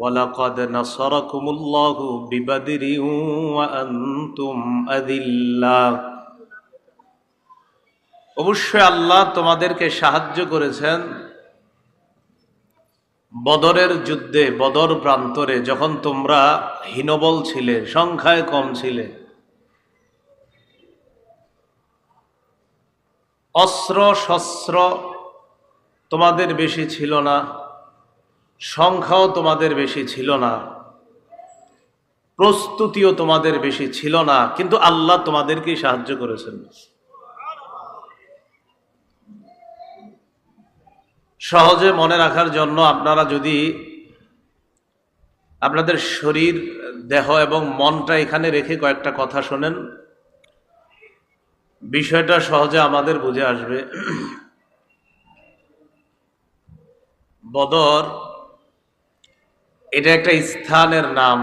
ওয়ালাকাদ নাসারাকুমুল্লাহু বিবাদরিন ওয়া আনতুম আযিল্লাহ। অবশ্যই আল্লাহ তোমাদেরকে সাহায্য করেছেন বদরের যুদ্ধে, বদর প্রান্তরে, যখন তোমরা হীনবল ছিলে, সংখ্যায় কম ছিলে, অস্ত্র শস্ত্র তোমাদের বেশি ছিল না, সংখ্যাও তোমাদের বেশি ছিল না, প্রস্তুতিও তোমাদের বেশি ছিল না, কিন্তু আল্লাহ তোমাদেরকেই সাহায্য করেছেন। সহজে মনে রাখার জন্য আপনারা যদি আপনাদের শরীর, দেহ এবং মনটা এখানে রেখে কয়েকটা কথা শোনেন, বিষয়টা সহজে আমাদের বুঝে আসবে। বদর এটা একটা স্থানের নাম।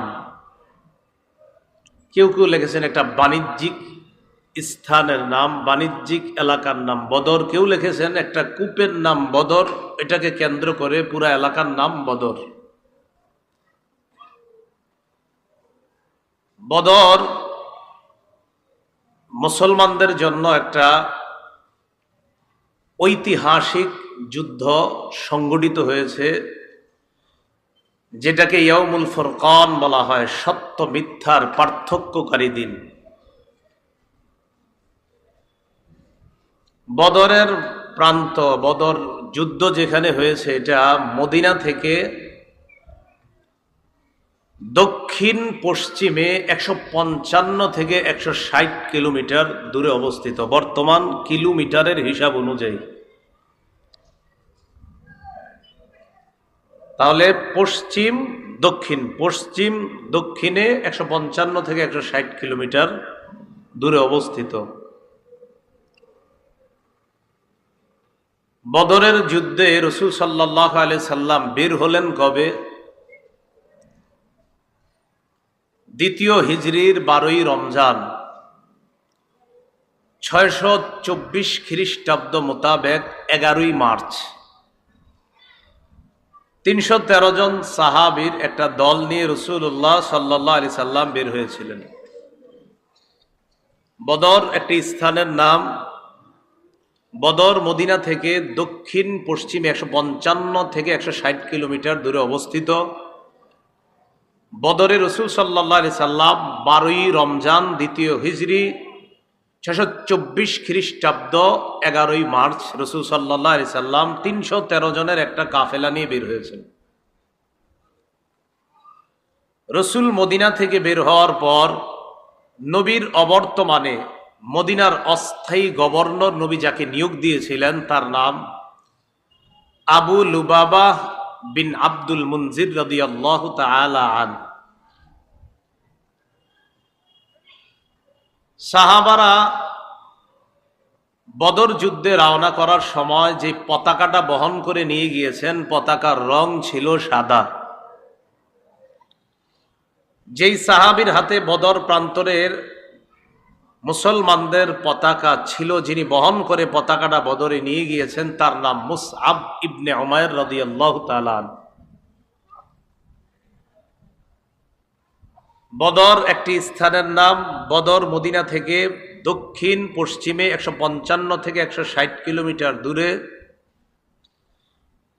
কেউ কেউ লিখেছেন একটা বাণিজ্যিক স্থানের নাম, বাণিজ্যিক এলাকার নাম বদর। কেউ লিখেছেন একটা কূপের নাম বদর, এটাকে কেন্দ্র করে পুরা এলাকার নাম বদর। বদর মুসলমানদের জন্য একটা ঐতিহাসিক যুদ্ধ সংগঠিত হয়েছে, যেটাকে ইয়াউমুল ফুরকান বলা হয়, সত্য মিথ্যার পার্থক্যকারী দিন। বদরের প্রান্ত, বদর যুদ্ধ যেখানে হয়েছে, এটা মদিনা থেকে দক্ষিণ পশ্চিমে 155 থেকে 160 কিলোমিটার দূরে অবস্থিত, বর্তমান কিলোমিটারের হিসাব অনুযায়ী। তাহলে পশ্চিম দক্ষিণ, পশ্চিম দক্ষিণে 155 থেকে 160 কিলোমিটার দূরে অবস্থিত। বদরের যুদ্ধে রাসূল সাল্লাল্লাহু আলাইহি সাল্লাম বের হলেন কবে? 2য় হিজরির 12ই রমজান, 624 খ্রিস্টাব্দ মোতাবেক 11ই মার্চ। 313 জন সাহাবীর একটা দল নিয়ে রাসূলুল্লাহ সাল্লাল্লাহু আলাইহি সাল্লাম বের হয়েছিলেন। বদর একটি স্থানের নাম। বদর মদিনা থেকে দক্ষিণ পশ্চিমে 155 থেকে 160 কিলোমিটার দূরে অবস্থিত। বদরে রাসূল সাল্লাল্লাহু আলাইহি সাল্লাম 12ই রমজান 2য় হিজরি 624 খ্রিস্টাব্দ 11ই মার্চ রাসূল সাল্লাল্লাহু আলাইহি সাল্লাম 313 জনের একটা কাফেলা নিয়ে বের হয়েছেন। রাসূল মদিনা থেকে বের হওয়ার পর নবীর অবর্তমানে মদিনার অস্থায়ী গভর্নর, নবী যাকে নিয়োগ দিয়েছিলেন, তার নাম আবু লুবাবা বিন আব্দুল মুনজির রাদিয়াল্লাহু তাআলা আন। সাহাবারা বদর যুদ্ধে রওনা করার সময় যে পতাকাটা বহন করে নিয়ে গিয়েছেন, পতাকার রং ছিল সাদা। যেই সাহাবীর হাতে বদর প্রান্তরের মুসলমানদের পতাকা ছিল, যিনি বহন করে পতাকাটা বদরে নিয়ে গিয়েছেন, তার নাম মুসআব ইবনে উমাইর রাদিয়াল্লাহু তাআলা। বদর একটি স্থানের নাম। বদর মদিনা থেকে দক্ষিণ পশ্চিমে 155 থেকে 160 কিলোমিটার দূরে।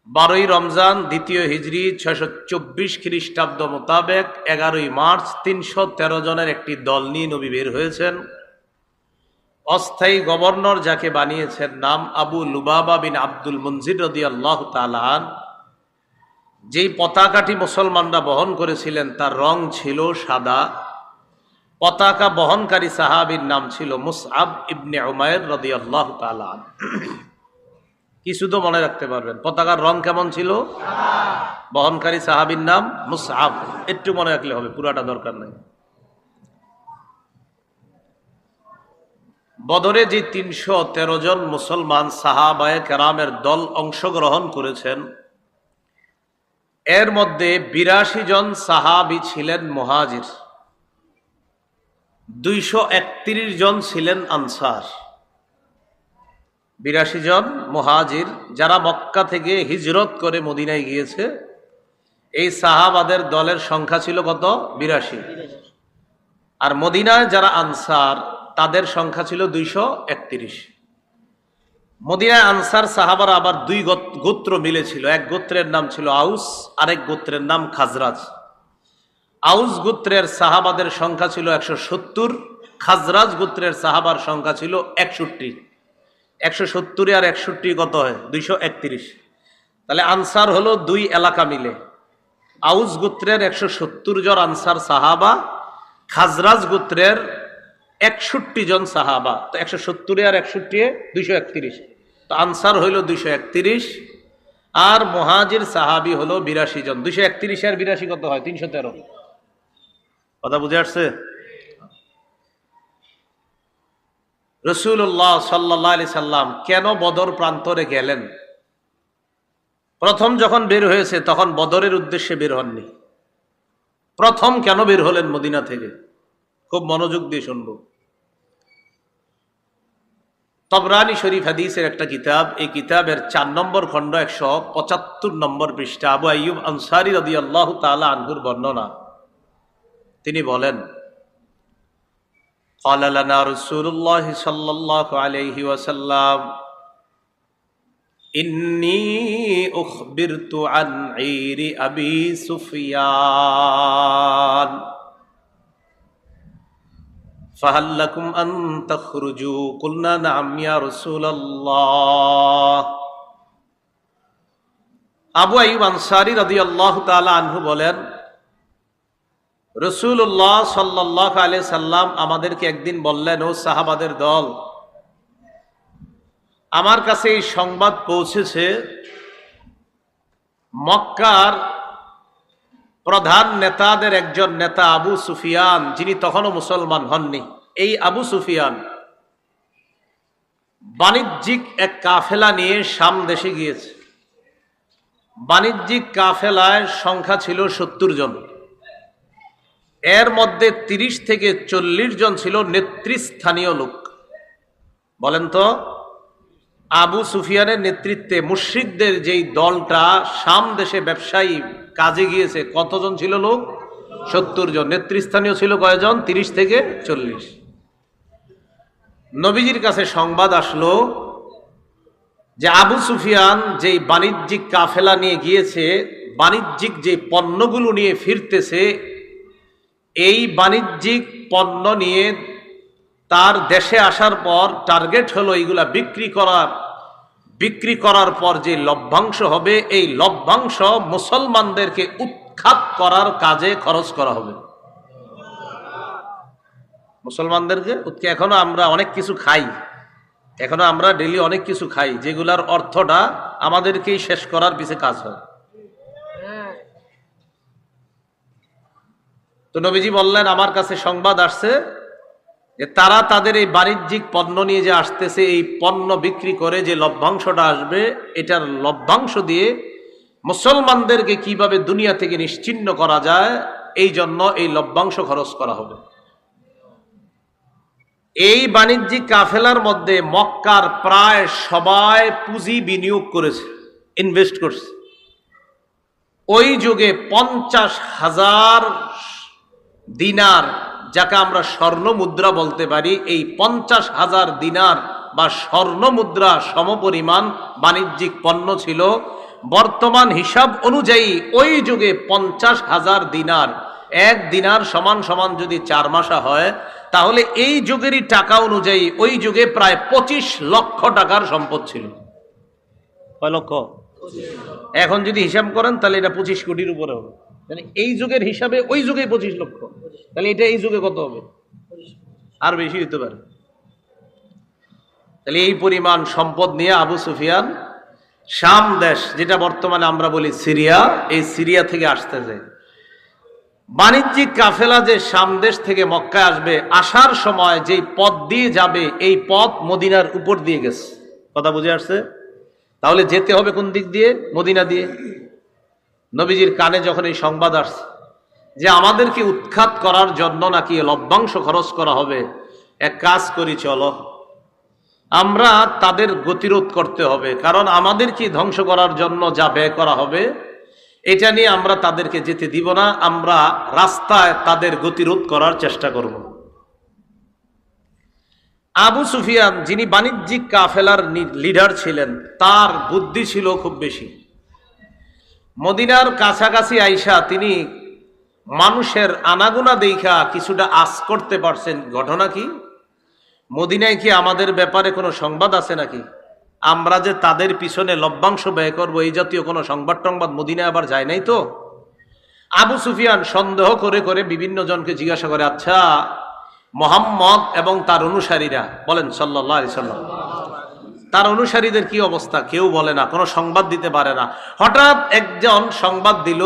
12ই রমজান 2য় হিজরি 624 খ্রিস্টাব্দ মোতাবেক 11ই মার্চ 313 জনের একটি দল নিয়ে নবী বের হয়েছেন। অস্থায়ী গভর্নর যাকে বানিয়েছেন, নাম আবু লুবাবা বিন আব্দুল মুনজির রাদিয়াল্লাহু তাআলা আন। যেই পতাকাটি মুসলমানরা বহন করেছিলেন তার রং ছিল সাদা। পতাকা বহনকারী সাহাবীর নাম ছিল মুসআব ইবনে উমাইর রাদিয়াল্লাহু তাআলা আন। কিছু তো মনে রাখতে পারবেন, পতাকার রং কেমন ছিল? বহনকারী সাহাবীর নাম মুসআব, একটু মনে রাখলে হবে, পুরাটা দরকার নেই। বদরে যে 313 জন মুসলমান সাহাবায়ে কেরামের দল অংশগ্রহণ করেছেন, এর মধ্যে 82 জন সাহাবী ছিলেন মুহাজির, 231 জন ছিলেন আনসার। 82 জন মুহাজির যারা মক্কা থেকে হিজরত করে মদিনায় গিয়েছে, এই সাহাবাদের দলের সংখ্যা ছিল কত? 82। আর মদিনায় যারা আনসার তাদের সংখ্যা ছিল 231। মদিনায় আনসার সাহাবারা আবার দুই গোত্র মিলেছিল। এক গোত্রের নাম ছিল আউস, আরেক গোত্রের নাম খাজরাজ। আউস গোত্রের সাহাবাদের সংখ্যা ছিল 170, খাজরাজ গোত্রের সাহাবার সংখ্যা ছিল 61। 170 আর 61 কত হয়? 231। তাহলে আনসার হলো দুই এলাকা মিলে। আউস গোত্রের 170 জন আনসার সাহাবা, খাজরাজ গোত্রের 61 জন সাহাবা। তো 170 আর 61 231। তো আনসার হইল 231 আর মুহাজির সাহাবি হলো 82 জন। 231 আর 82 কত হয়? 313। কথা বুঝে আসছে? রাসূলুল্লাহ সাল্লাল্লাহু আলাইহি সাল্লাম কেন বদর প্রান্তরে গেলেন? প্রথম যখন বের হয়েছে তখন বদরের উদ্দেশ্যে বের হননি। প্রথম কেন বের হলেন মদিনা থেকে? খুব মনোযোগ দিয়ে শুনব। তবরানী শরীফ হাদিসের একটা কিতাব, এই কিতাবের 4 নম্বর খণ্ড 175 নম্বর পৃষ্ঠা, আবু আইয়ুব আনসারী রাদিয়াল্লাহু তাআলা আনহুর বর্ণনা। তিনি বলেন, ক্বালা লানা রাসূলুল্লাহ সাল্লাল্লাহু আলাইহি ওয়াসাল্লাম ইন্নী উখবিরতু আন ঈরি আবি সুফিয়ান ফাহাল লাকুম আন তাখরুজু কুলনা না'ম ইয়া রাসূলুল্লাহ। আবু আইয়ুব আনসারী রাদিয়াল্লাহু তাআলা আনহু বলেন, রাসূলুল্লাহ সাল্লাল্লাহু আলাইহি সাল্লাম আমাদেরকে একদিন বললেন, ও সাহাবাদের দল, আমার কাছে এই সংবাদ পৌঁছেছে মক্কার প্রধান নেতাদের একজন নেতা আবু সুফিয়ান, যিনি তখনও মুসলমান হননি, এই আবু সুফিয়ান বাণিজ্যিক এক কাফেলা নিয়ে শাম দেশে গিয়েছে। বাণিজ্যিক কাফেলায় সংখ্যা ছিল 70 জন। এর মধ্যে 30 থেকে 40 জন ছিল নেতৃস্থানীয় লোক। বলেন তো, আবু সুফিয়ানের নেতৃত্বে মুশরিকদের যেই দলটা শাম দেশে ব্যবসায়ী কাজে গিয়েছে, কতজন ছিল লোক? 70 জন। নেতৃস্থানীয় ছিল কয়জন? 30 থেকে 40। নবীজির কাছে সংবাদ আসলো যে আবু সুফিয়ান যেই বাণিজ্যিক কাফেলা নিয়ে গিয়েছে, বাণিজ্যিক যে পণ্যগুলো নিয়ে ফিরতেছে, এই বাণিজ্যিক পণ্য নিয়ে তার দেশে আসার পর টার্গেট হলো এইগুলা বিক্রি করার পর যে লভ্যাংশ হবে, এই লভ্যাংশ মুসলমানদেরকে উৎখাত করার কাজে খরচ করা হবে। মুসলমানদেরকে এখনো আমরা অনেক কিছু খাই, এখনো আমরা ডেইলি অনেক কিছু খাই, যেগুলার অর্থটা আমাদেরকেই শেষ করার পিছে কাজ হয়। তো নবীজি বললেন, আমার কাছে সংবাদ আসছে যে তারা তাদের এই বাণিজ্যিক পণ্য নিয়ে যে আসতেছে, এই পণ্য বিক্রি করে যে লভ্যাংশটা আসবে, এটার লভ্যাংশ দিয়ে মুসলমানদেরকে কিভাবে দুনিয়া থেকে নিশ্চিহ্ন করা যায়, এই জন্য এই লভ্যাংশ খরচ করা হবে। এই বাণিজ্যিক কাফেলার মধ্যে মক্কার প্রায় সবাই পুঁজি বিনিয়োগ করেছে, ইনভেস্ট করছে। ওই যুগে 50,000 দিনার, যাকে আমরা স্বর্ণ মুদ্রা বলতে পারি, এই 50,000 দিনার বা স্বর্ণ মুদ্রা সমপরিমাণ বাণিজ্যিক পণ্য ছিল। বর্তমান হিসাব অনুযায়ী ওই যুগে 50,000 দিনার, এক দিনার সমান সমান যদি 4 মাসা হয়, তাহলে এই যুগেরই টাকা অনুযায়ী ওই যুগে প্রায় 25 লক্ষ টাকার সম্পদ ছিল। কয় লক্ষ? এখন যদি হিসাব করেন তাহলে এটা 25 কোটির উপরে হবে। মানে এই যুগের হিসাবে ওই যুগে 25 লক্ষ, তাহলে এটা এই যুগে কত হবে? আর বেশি হতে পারে। তাহলে এই পরিমাণ সম্পদ নিয়ে আবু সুফিয়ান শাম দেশ, যেটা বর্তমানে আমরা বলি সিরিয়া, এই সিরিয়া থেকে আসতেছে। বাণিজ্যিক কাফেলা যে শাম দেশ থেকে মক্কায় আসবে, আসার সময় যেই পথ দিয়ে যাবে, এই পথ মদিনার উপর দিয়ে গেছে। কথা বুঝে আসছে? তাহলে যেতে হবে কোন দিক দিয়ে? মদিনা দিয়ে। নবীজির কানে যখন এই সংবাদ আসছে যে আমাদেরকে উৎখাত করার জন্য নাকি লভ্যাংশ খরচ করা হবে, এক কাজ করি, চলো আমরা তাদের গতিরোধ করতে হবে, কারণ আমাদেরকে ধ্বংস করার জন্য যা ব্যয় করা হবে, এটা নিয়ে আমরা তাদেরকে যেতে দিব না, আমরা রাস্তায় তাদের গতিরোধ করার চেষ্টা করব। আবু সুফিয়ান যিনি বাণিজ্যিক কাফেলার লিডার ছিলেন, তার বুদ্ধি ছিল খুব বেশি। মদিনার কাছাকাছি আইসা তিনি মানুষের আনাগোনা দেখা কিছুটা আঁচ করতে পারছেন। ঘটনা কি, মদিনায় কি আমাদের ব্যাপারে কোনো সংবাদ আছে নাকি? আমরা যে তাদের পিছনে লভ্যাংশ ব্যয় করবো, এই জাতীয় কোনো সংবাদ টংবাদ মদিনায় আবার যায় নাই তো? আবু সুফিয়ান সন্দেহ করে করে বিভিন্ন জনকে জিজ্ঞাসা করে, আচ্ছা মুহাম্মদ এবং তার অনুসারীরা, বলেন সাল্লাল্লাহু আলাইহি সাল্লাম, তার অনুসারীদের কি অবস্থা? কেউ বলে না, কোনো সংবাদ দিতে পারে না। হঠাৎ একজন সংবাদ দিল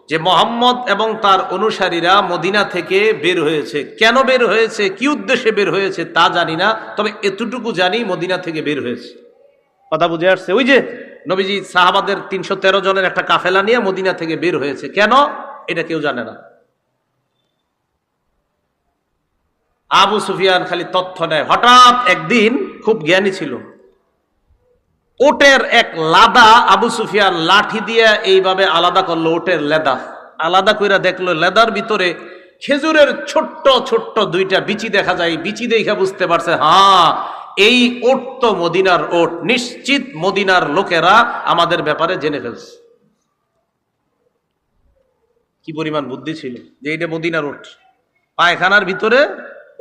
যে মুহাম্মদ এবং তার অনুসারীরা মদিনা থেকে বের হয়েছে। কেন বের হয়েছে, কি উদ্দেশ্যে বের হয়েছে তা জানি না, তবে এতটুকু জানি মদিনা থেকে বের হয়েছে। কথা বুঝে আসছে? ওই যে নবীজি সাহাবাদের 313 জনের একটা কাফেলা নিয়ে মদিনা থেকে বের হয়েছে, কেন এটা কেউ জানে না। আবু সুফিয়ান খালি তথ্য নেয়। হঠাৎ একদিন, খুব জ্ঞানী ছিল, ওটের এক লাদা আবু সুফিয়ান লাঠি দিয়ে এইভাবে আলাদা করলো। ওটের লেদা আলাদা কইরা দেখলো লেদার ভিতরে খেজুরের ছোট্ট ছোট্ট দুইটা বিচি দেখা যায়। বিচি দেখা বুঝতে পারছে, হ্যাঁ এই ওট তো মদিনার ওট, নিশ্চিত মদিনার লোকেরা আমাদের ব্যাপারে জেনে ফেলছে। কি পরিমাণ বুদ্ধি ছিল যে এইটা মদিনার ওট। পায়খানার ভিতরে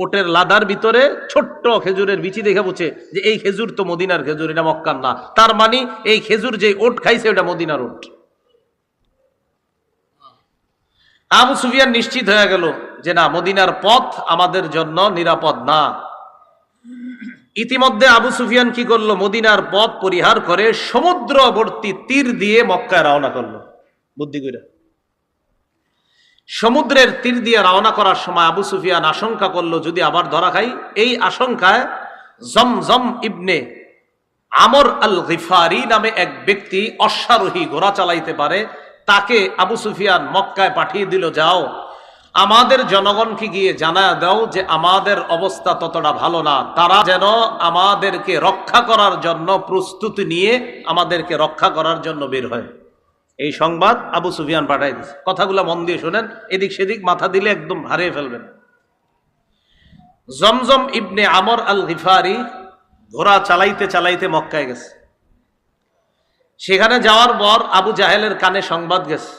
ওটের লাদার ভিতরে ছোট্ট খেজুরের বিচি দেখে বুঝে যে এই খেজুর তো মদিনার খেজুর, এটা মক্কার না। তার মানে এই খেজুর যে ওট খাইছে ওটা মদিনার ওট। আবু সুফিয়ান নিশ্চিত হয়ে গেল যে না, মদিনার পথ আমাদের জন্য নিরাপদ না। ইতিমধ্যে আবু সুফিয়ান কি করলো, মদিনার পথ পরিহার করে সমুদ্রবর্তী তীর দিয়ে মক্কায় রওনা করলো। বুদ্ধি কইরা সমুদ্রের তীর দিয়ে রওনা করার সময় আবু সুফিয়ান আশঙ্কা করলো যদি আবার ধরা খাই। এই আশঙ্কায় জমজম ইবনে আমর আল গিফারি নামে এক ব্যক্তি অশ্বারোহী, ঘোড়া চালাইতে পারে, তাকে আবু সুফিয়ান মক্কায় পাঠিয়ে দিল, যাও আমাদের জনগণকে গিয়ে জানায় দাও যে আমাদের অবস্থা ততটা ভালো না, তারা যেন আমাদেরকে রক্ষা করার জন্য প্রস্তুতি নিয়ে আমাদেরকে রক্ষা করার জন্য বের হয়। এই সংবাদ আবু সুফিয়ান পাঠাই দিয়েছে। কথাগুলো মন দিয়ে শোনেন, এদিক সেদিক মাথা দিলে একদম হারিয়ে ফেলবেন। জমজম ইবনে আমর আল গিফারি ঘোড়া চালাইতে চালাইতে মক্কায় গেছে। সেখানে যাওয়ার পর আবু জাহেলের কানে সংবাদ গেছে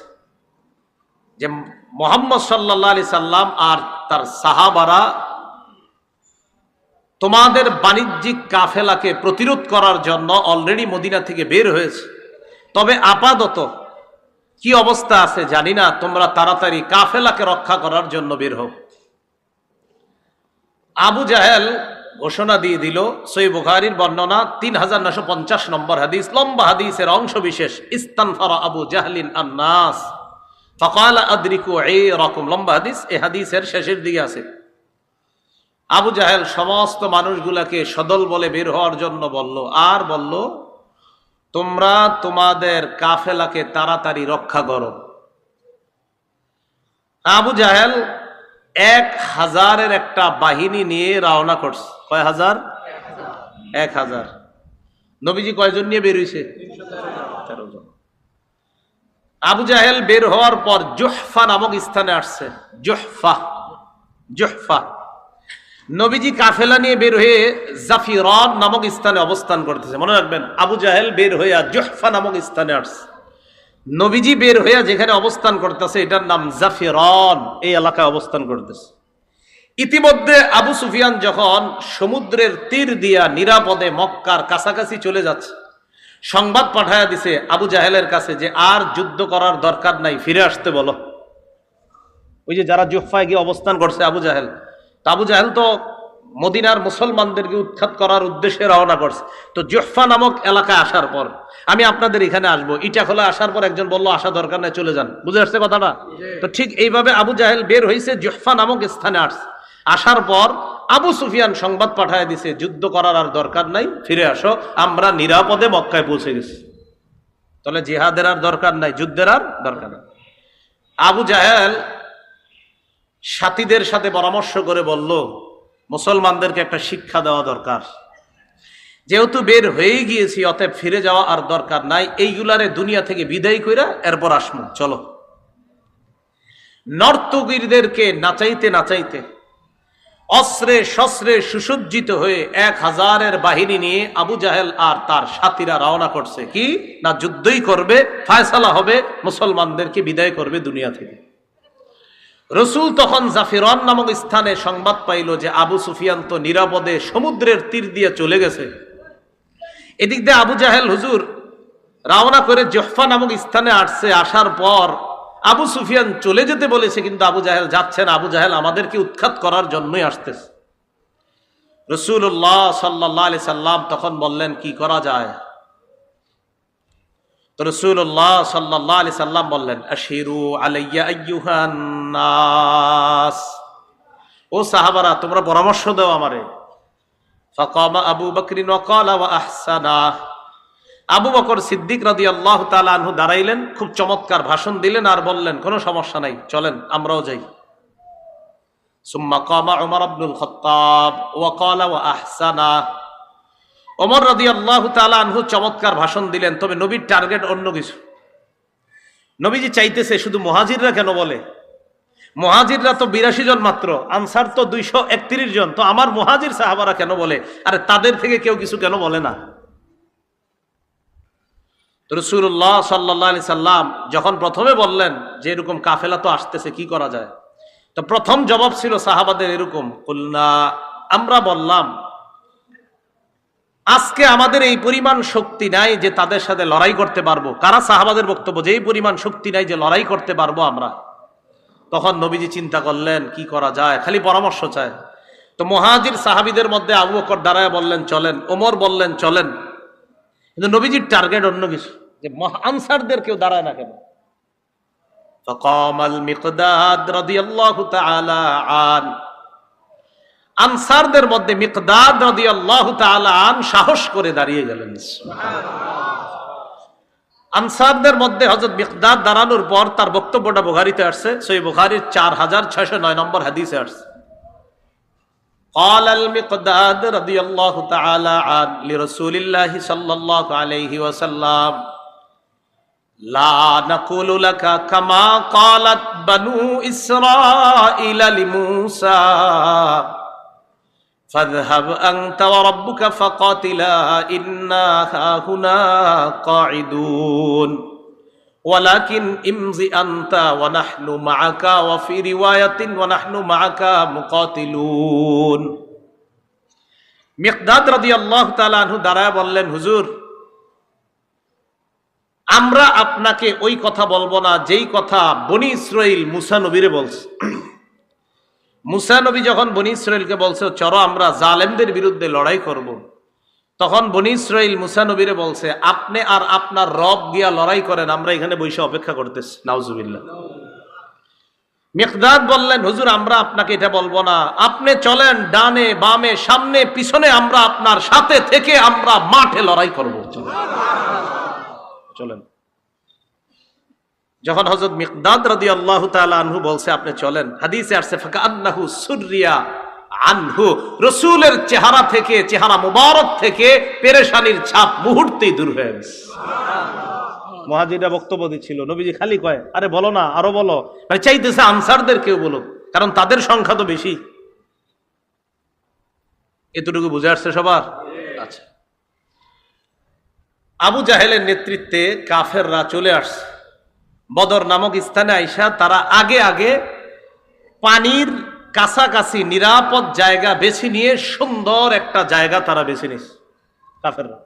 যে মুহাম্মদ সাল্লাল্লাহু আলাইহি সাল্লাম আর তার সাহাবারা তোমাদের বাণিজ্যিক কাফেলাকে প্রতিরোধ করার জন্য অলরেডি মদিনা থেকে বের হয়েছে, তবে আপাতত কি অবস্থা আছে জানি না, তোমরা তাড়াতাড়ি কাফেলাকে রক্ষা করার জন্য বের হও। আবু জাহেল ঘোষণা দিয়ে দিল। সহিহ বুখারীর বর্ণনা 3950 নম্বর হাদিস, লম্বা হাদিসের অংশ বিশেষ। ইস্তানফারা আবু জাহলিন আন-নাস ফাকালা আদরিকু আইরাকুম, লম্বা হাদিস, এই হাদিসের শেষের দিকে আছে। আবু জাহেল সমস্ত মানুষগুলাকে সদল বলে বের হওয়ার জন্য বলল, আর বলল তোমরা তোমাদের কাফেলাকে তাড়াতাড়ি রক্ষা করো। আবু জাহেল 1000-এর একটা বাহিনী নিয়ে রওনা করছে। কয় হাজার? 1000। নবীজি কয়জন নিয়ে বের হইছে? 13 জন। আবু জাহেল বের হওয়ার পর জুহফা নামক স্থানে আসছে। জুহফা নবীজি কাফেলা নিয়ে বের হয়ে জাফিরান নামক স্থানে অবস্থান করতেছে। মনে রাখবেন, আবু জাহেল বের হইয়া জুহফা নামক স্থানে আসছে। নবীজি বের হইয়া যেখানে অবস্থান করতেছে এটার নাম জাফিরান, এই এলাকায় অবস্থান করতেছে। ইতিমধ্যে আবু সুফিয়ান যখন সমুদ্রের তীর দিয়া নিরাপদে মক্কার কাছাকাছি চলে যাচ্ছে, সংবাদ পাঠায়া দিছে আবু জাহেলের কাছে যে আর যুদ্ধ করার দরকার নাই, ফিরে আসতে বলো। ওই যে যারা জুহফায় গিয়ে অবস্থান করছে আবু জাহেল, আবু জাহেল তো মদিনার মুসলমানদেরকে উৎখাত করার উদ্দেশ্যে রওনা করছে। তো জুহফা নামক এলাকায় আসার পর, আমি আপনাদের এখানে আসবো, ইটাখোলা আসার পর একজন বললো আসা দরকার নাই, চলে যান। বুঝে আসছে কথাটা? তো ঠিক এইভাবে আবু জাহেল বের হয়েছে, জুহফা নামক স্থানে আসছে। আসার পর আবু সুফিয়ান সংবাদ পাঠায় দিছে যুদ্ধ করার আর দরকার নাই, ফিরে আসো, আমরা নিরাপদে মক্কায় পৌঁছে গেছি। তাহলে জিহাদের আর দরকার নাই, যুদ্ধের আর দরকার নাই। আবু জাহেল সাথীদের সাথে পরামর্শ করে বলল মুসলমানদেরকে একটা শিক্ষা দেওয়া দরকার যেহেতু বের হয়ে গিয়েছি, অতএব ফিরে যাওয়া আর দরকার নাই, এইগুলারে দুনিয়া থেকে বিদায় কইরা এরপর আসমু, চলো। নর্তকীদেরকে নাচাইতে নাচাইতে অস্ত্রে শস্ত্রে সুসজ্জিত হয়ে 1000-এর বাহিনী নিয়ে আবু জাহেল আর তার সাথীরা রওনা করছে। কি না, যুদ্ধই করবে, ফায়সালা হবে, মুসলমানদেরকে বিদায় করবে দুনিয়া থেকে। রসুল তখন জাফিরান নামক স্থানে সংবাদ পাইল যে আবু সুফিয়ান তো নিরাপদে সমুদ্রের তীর দিয়ে চলে গেছে। এদিক দিয়ে আবু জাহেল হুজুর রওনা করে জহফা নামক স্থানে আসছে। আসার পর আবু সুফিয়ান চলে যেতে বলেছে, কিন্তু আবু জাহেল যাচ্ছে না। আবু জাহেল আমাদেরকে উৎখাত করার জন্যই আসতেছে। রাসূলুল্লাহ সাল্লাল্লাহু আলাইহি সাল্লাম তখন বললেন, কি করা যায়? তো রাসূলুল্লাহ সাল্লাল্লাহু আলাইহি সাল্লাম বললেন, আশিরু আলাইয়া আইয়ুহান নাস, ও সাহাবারা তোমরা পরামর্শ দাও আমারে। ফাকামা আবু বকর ওয়া ক্বালা ওয়া আহসানা, আবু বকর সিদ্দিক রাদিয়াল্লাহু তাআলা আনহু দাঁড়াইলেন, খুব চমৎকার ভাষণ দিলেন আর বললেন, কোনো সমস্যা নাই, চলেন আমরাও যাই। সুম্মা কামা উমর ইবনুল খাত্তাব ওয়া ক্বালা ওয়া আহসানা, ওমর রাদিয়াল্লাহু তাআলা আনহু চমৎকার ভাষণ দিলেন, তবে নবীর টার্গেট অন্য কিছু। নবীজি চাইতেছে শুধু মুহাজিররা কেন বলে, মুহাজিররা তো 82 জন মাত্র, আনসার তো 231 জন, তো আমার মুহাজির সাহাবারা কেন বলে? আরে তাদের থেকে কেউ কিছু কেন বলে না? রাসূলুল্লাহ সাল্লাল্লাহু আলাইহি সাল্লাম যখন প্রথমে বললেন যে এরকম কাফেলা তো আসতেছে, কি করা যায়, তো প্রথম জবাব ছিল সাহাবাদের এরকম, কুলনা, আমরা বললাম আজকে আমাদের এই পরিমাণ শক্তি নাই যে তাদের সাথে লড়াই করতে পারবো। কারা? সাহাবাদের বক্তব্য যে এই পরিমাণ শক্তি নাই যে লড়াই করতে পারবো আমরা। তখন নবীজি চিন্তা করলেন কি করা যায়, খালি পরামর্শ চায়। তো মুহাজির সাহাবীদের মধ্যে আবু বকর দাঁড়ায় বললেন চলেন, ওমর বললেন চলেন, কিন্তু নবীজির টার্গেট অন্য কিছু, যে আনসারদের কেউ দাঁড়ায় না কেন? ফাকামাল মিকদাদ রাদিয়াল্লাহু তাআলা আন, আনসারদের মধ্যে মিকদাদ রাদিয়াল্লাহু তাআলা আন সাহস করে দাঁড়িয়ে গেলেন। আনসারদের মধ্যে হযরত মিকদাদ দাঁড়ানোর পর তার বক্তব্যটা বুখারীতে আসছে, সহিহ বুখারীর 4609 নম্বর হাদিসে আসছে। قال المقداد رضي الله تعالى عنه لرسول الله صلى الله عليه وسلم لا نقول لك كما قالت بنو إسرائيل لموسى فاذهب أنت وربك فقاتلا إنا هاهنا قاعدون ولكن امضي أنت ونحن معك وفي رواية ونحن معك مقاتلون। মিকদাদ রাদিয়াল্লাহু তাআলা আনহু দাঁড়ায় বললেন, হুজুর আমরা আপনাকে ওই কথা বলবো না যেই কথা বনি ইসরাইল মুসা নবীরে বলছে। মুসা নবী যখন বনি ইসরাইলকে বলছে চলো আমরা জালেমদের বিরুদ্ধে লড়াই করব, তখন বনি ইসরাইল মুসা নবীরে বলছে আপনি আর আপনার রব গিয়া লড়াই করেন, আমরা এখানে বসে অপেক্ষা করতেছি। নাউজুবিল্লাহ। মিকদাদ বললেন, হুজুর আমরা আপনাকে এটা বলবো না, আপনি চলেন ডানে বামে সামনে পিছনে, আমরা আপনার সাথে থেকে আমরা মাঠে লড়াই করব, চলেন। যখন হযরত মিকদাদ রাদিয়াল্লাহু তাআলা আনহু বলছে আপনি চলেন, হাদিসে আসছে ফাকান্নাহু সুররিয়া আনহু, রাসূলের চেহারা থেকে, চেহারা মুবারক থেকে পেরেশানির ছাপ মুহূর্তেই দূর হয়ে গেছে। মুহাজিররা বক্তব্য দিচ্ছিল, নবীজি খালি কয় আরে বলো না, আরো বলো, মানে চাইতেছে আনসারদের কেউ বলুক, কারণ তাদের সংখ্যা তো বেশি। এতটুকু বুঝে আসছে সবার? আচ্ছা, আবু জাহেলের নেতৃত্বে কাফেররা চলে আসছে বদর নামক স্থানে। আইসা তারা আগে আগে পানির কাছাকাছি নিরাপদ জায়গা বেছে নিয়ে সুন্দর একটা জায়গা তারা বেছে নিয়েছে কাফেররা।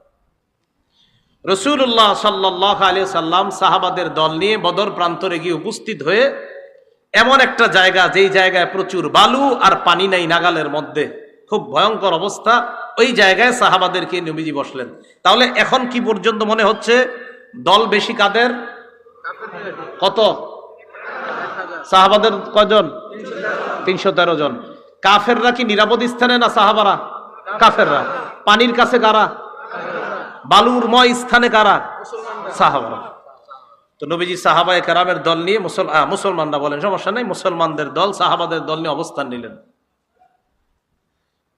রাসূলুল্লাহ সাল্লাল্লাহু আলাইহি সাল্লাম সাহাবাদের দল নিয়ে বদর প্রান্তরে গিয়ে উপস্থিত হয়ে এমন একটা জায়গা, যেই জায়গায় প্রচুর বালু আর পানি নাই নাগালের মধ্যে, খুব ভয়ঙ্কর অবস্থা, ওই জায়গায় সাহাবাদেরকে নবীজি বসলেন। তাহলে এখন কি পর্যন্ত মনে হচ্ছে দল বেশি কাদের? কত? সাহাবাদের কয়জন? 313 জন। কাফেররা কি নিরাপদ স্থানে না সাহাবারা? কাফেররা। পানির কাছে কারা? বালুরময় স্থানে কারা? সাহাবারা। তো নবীজি সাহাবায়ে কেরামের দল নিয়ে মুসলমানরা বলেন সমস্যা নাই, মুসলমানদের দল সাহাবাদের দল নিয়ে অবস্থান নিলেন।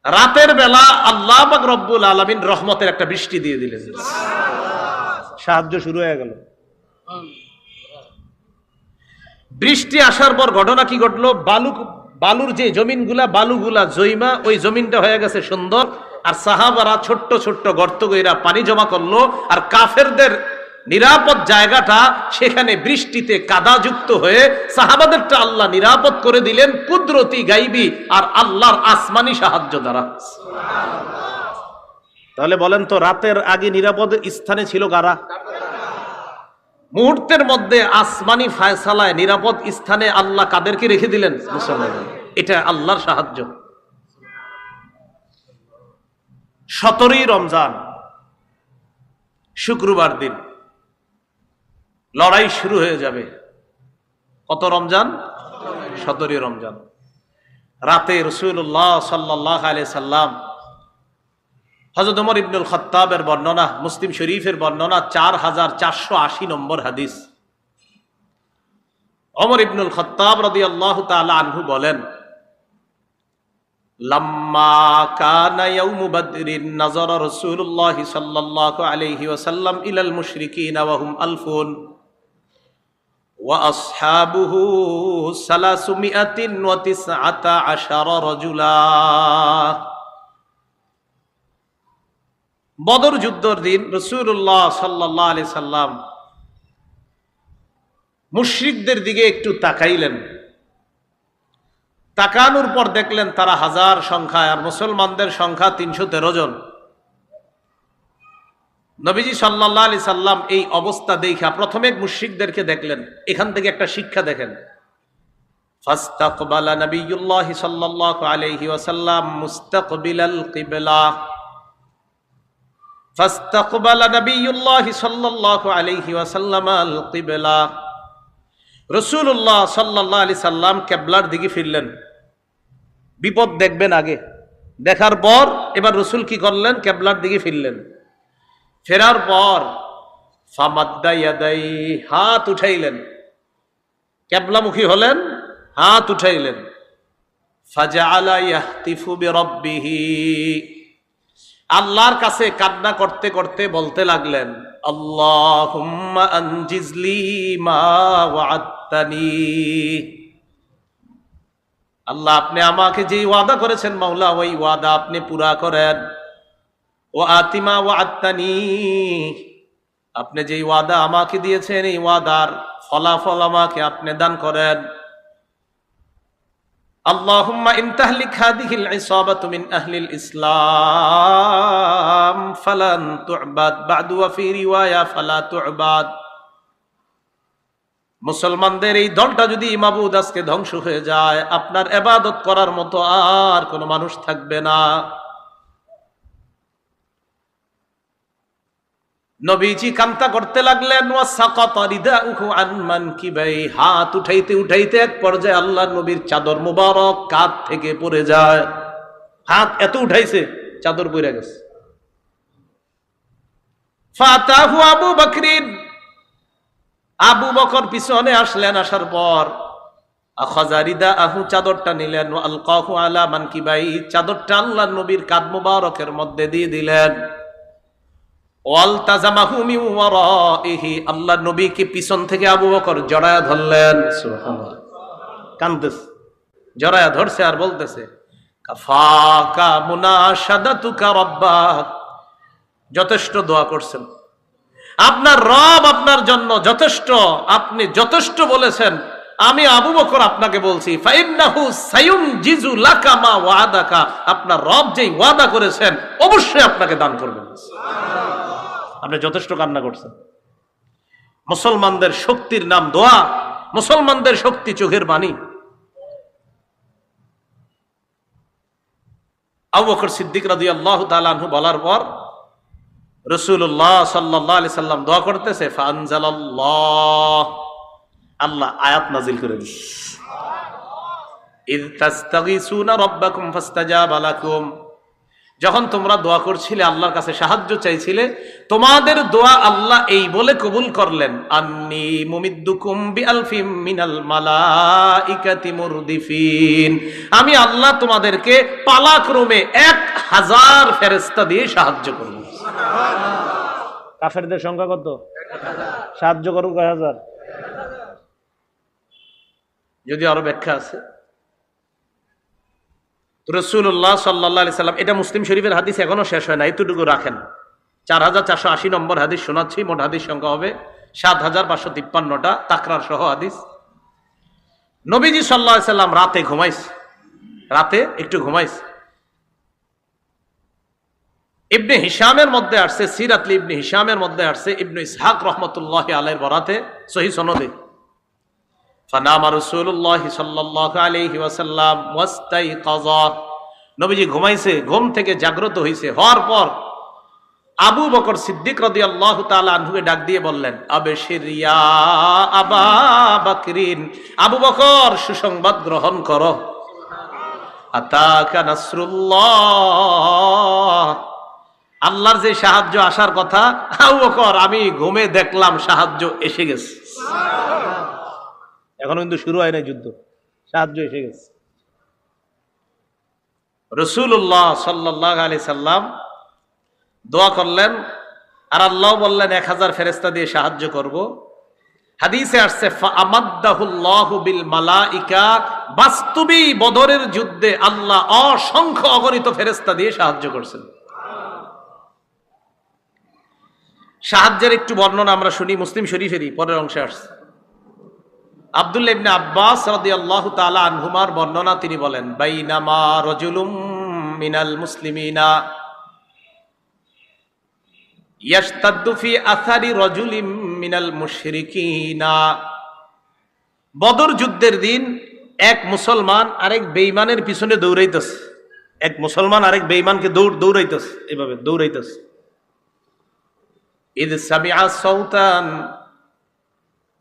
রাতের বেলা আল্লাহ পাক রব্বুল আলামিন রহমতের একটা বৃষ্টি দিয়ে দিলেন, সাহায্য শুরু হয়ে গেল। বৃষ্টি আসার পর ঘটনা কি ঘটলো? বালুর যে জমিনগুলা, বালুগুলা জৈমা, ওই জমিনটা হয়ে গেছে সুন্দর। আর সাহাবারা ছোট্ট ছোট্ট গর্ত কইরা পানি জমা করলো, আর কাফেরদের নিরাপদ জায়গাটা সেখানে বৃষ্টিতে কাদাযুক্ত হয়ে সাহাবাদেরটা আল্লাহ নিরাপদ করে দিলেন কুদরতি গাইবি আর আল্লাহর আসমানি সাহায্য দ্বারা। তাহলে বলেন তো, রাতের আগে নিরাপদ স্থানে ছিল কারা? মুহূর্তের মধ্যে আসমানি ফায়সালায় নিরাপদ স্থানে আল্লাহ কাদেরকে রেখে দিলেন? মুসলমান। এটা আল্লাহর সাহায্য। 17ই রমজান, শুক্রবার দিন লড়াই শুরু হয়ে যাবে। কত রমজান? 17ই রমজান। রাতে রাসূলুল্লাহ সাল্লাল্লাহু আলাইহি সাল্লাম, হযরত ওমর ইবনুল খাত্তাবের বর্ণনা, মুসলিম শরীফের বর্ণনা, 4480 নম্বর হাদিস। ওমর ইবনুল খাত্তাব রাদিয়াল্লাহু তাআলা আনহু বলেন, লাম্মা কানা ইয়াউমু বদরিন নাযারা রাসূলুল্লাহ সাল্লাল্লাহু আলাইহি ওয়াসাল্লাম ইলাল মুশরিকিনা ওয়া হুম আলফুন ওয়া আসহাবুহু 319 রাজুলা। বদর যুদ্ধের দিন রাসূলুল্লাহ সাল্লাল্লাহু আলাইহি সাল্লাম মুশরিকদের দিকে একটু তাকাইলেন। তাকানোর পর দেখলেন তারা 1000 সংখ্যায়, আর মুসলমানদের সংখ্যা 313 জন। নবীজি সাল্লাল্লাহু আলাইহি সাল্লাম এই অবস্থা দেখা প্রথমে মুশরিকদেরকে দেখলেন। এখান থেকে একটা শিক্ষা দেখেন। ফাস্তাকবালা নবিয়ুল্লাহ সাল্লাল্লাহু আলাইহি ওয়াসাল্লাম মুস্তাকবিলাল কিবলা। ফাস্তাকবালা নবিয়ুল্লাহ সাল্লাল্লাহু আলাইহি ওয়াসাল্লাম আল কিবলা। রাসূলুল্লাহ সাল্লাল্লাহু আলাইহি সাল্লাম কিবলার দিকে ফিরলেন। বিপদ দেখবেন আগে, দেখার পর এবার রাসূল কি করলেন? কিবলার দিকে ফিরলেন। ফেরার পর ফামাদ্দা ইয়াদাই, হাত উঠাইলেন। কিবলামুখী হলেন, হাত উঠাইলেন। ফাজআলা ইয়াহতিফু বিরাব্বিহি, আল্লাহর কাছে কান্না করতে করতে বলতে লাগলেন, আল্লাহুম্মা আনজিজলি মা ওয়া'আদতানি। আল্লাহ, আপনি আমাকে যে ওয়াদা করেছেন মাওলা, ওই ওয়াদা আপনি পুরা করেন। ওয়া আতিমা ওয়া'আদতানি, আপনি যে ওয়াদা আমাকে দিয়েছেন এই ওয়াদার ফলাফল আমাকে আপনি দান করেন। আল্লাহুম্মা ইন তাহলিক হাদিহিল ইসাবাতু মিন আহলিল ইসলাম ফালান তু'বাদ বা'দু ওয়া ফি রিওয়ায়া ফালা তু'বাদ। মুসলমানদের এই দলটা যদি মাবুদ আজকে ধ্বংস হয়ে যায়, আপনার ইবাদত করার মতো আর কোনো মানুষ থাকবে না। নবীজি কান্তা করতে লাগলেন। ওয়া সাকাতা রিদাউহু আন মানকিবাই, হাত উঠাইতে উঠাইতে এক পর্যায়ে আল্লাহর নবীর চাদর মুবারক কাঁধ থেকে পড়ে যায়। হাত এত উঠাইছে, চাদর পড়ে গেছে। ফাতাহু আবু বকরিন, আবু বকর পিছনে আসলেন। আসার পর আখাযা রিদাহু, চাদরটা নিলেন। ওয়া আলকাহু আলা মানকিবাই, চাদরটা আল্লাহর নবীর কাঁধ মুবারকের মধ্যে দিয়ে দিলেন। ওয়ালতাজামাহু মিন ওয়ারাইহি, আল্লাহর নবীকে পিছন থেকে আবু বকর জড়ায়া ধরলেন। সুবহানাল্লাহ, কাঁদতেছে, জড়ায়া ধরছে আর বলতেছে, কাফাকা মুনাশাদাতুকা রাব্বাক। যথেষ্ট দোয়া করছেন, আপনার রব আপনার জন্য যথেষ্ট, আপনি যথেষ্ট বলেছেন। আমি আবু বকর আপনাকে বলছি, ফাইন্নাহু সায়ুনজিজু লাকা মা ওয়াদাকা, আপনার রব যেই ওয়াদা করেছেন অবশ্যই আপনাকে দান করবেন। আপনি যথেষ্ট কান্না করছেন। মুসলমানদের শক্তির নাম দোয়া, মুসলমানদের শক্তি চোখের পানি। আবু বকর সিদ্দিক রাদিয়াল্লাহু তাআলা আনহু বলার পর রাসূলুল্লাহ সাল্লাল্লাহু আলাইহি সাল্লাম দোয়া করতেছে। ফাআনজালাল্লাহ, আল্লাহ আয়াত নাযিল করে দিলেন। ইয তাস্তাগীসুনা রাব্বাকুম ফাস্তাজাবা লাকুম, যখন তোমরা দোয়া করছিলে, আল্লাহর কাছে সাহায্য চাইছিলে, তোমাদের দোয়া আল্লাহ এই বলে কবুল করলেন, আন্নী মুমিদ্দুকুম বিআলফিম মিনাল মালাইকাতি মুরদিফিন, আমি আল্লাহ তোমাদেরকে পালাক্রমে 1000 ফেরেশতা দিয়ে সাহায্য করব। কাফেরদের সংখ্যা কত? সাহায্য করুন কয় হাজার? যদি আরো ব্যাখ্যা আছে। রাসূলুল্লাহ সাল্লাল্লাহু আলাইহি সাল্লাম, এটা মুসলিম শরীফের হাদিস, এখনো শেষ হয় না, এতটুকু রাখেন। 4480 নম্বর হাদিস শোনাচ্ছি, মোট হাদিস সংখ্যা হবে 7553টা, তাকরার সহ হাদিস। নবীজি সাল্লাল্লাহু আলাইহি সাল্লাম রাতে ঘুমাইছে, রাতে একটু ঘুমাইছে। ইবনে হিশামের মধ্যে আসছে, সিরাত ইবনে হিশামের মধ্যে আসছে, ইবনে ইসহাক রহমাতুল্লাহি আলাইহির বরাতে সহিহ সনদে, ফানামা রাসূলুল্লাহ সাল্লাল্লাহু আলাইহি ওয়াসাল্লাম ওয়াস্তাইকাযা, নবীজি ঘুমাইছে, ঘুম থেকে জাগ্রত হইছে, হওয়ার পর আবু বকর সিদ্দিক রাদিয়াল্লাহু তাআলা আনহুকে ডাক দিয়ে বললেন, আবশির ইয়া আবা বকরিন, আবু বকর সুসংবাদ গ্রহণ করো, আতাকা নাসরুল্লাহ, আল্লাহর যে সাহায্য আসার কথা, আবু বকর আমি ঘুমে দেখলাম সাহায্য এসে গেছে। এখন কিন্তু শুরু হয় নাই যুদ্ধ, সাহায্য এসে গেছে। রাসূলুল্লাহ সাল্লাল্লাহু আলাইহি সাল্লাম দোয়া করলেন, আর আল্লাহ বললেন 1000 ফেরেশতা দিয়ে সাহায্য করব। হাদিসে আসছে ফাআমাদ্দাহুল্লাহু বিল মালাইকা, বাস্তবে বদরের যুদ্ধে আল্লাহ অসংখ্য অগণিত ফেরেশতা দিয়ে সাহায্য করছেন। সাহায্যের একটু বর্ণনা আমরা শুনি, মুসলিম শরীফেরই পরের অংশে আসছে। আব্দুল্লাহ ইবনে আব্বাস রাদিয়াল্লাহু তাআলা আনহুমার বর্ণনা, তিনি বলেন, বাইনামা রাজুলুম মিনাল মুসলিমিনা ইয়াশতাদ্দু ফি আসারি রাজুলিম মিনাল মুশরিকিনা, বদর যুদ্ধের দিন এক মুসলমান আরেক বেঈমানের পিছনে দৌড়াইতেছে, এক মুসলমান আরেক বেঈমানকে দৌড়াইতেছে, এভাবে দৌড়াইতেছে। ইদ সামিআ সাউতান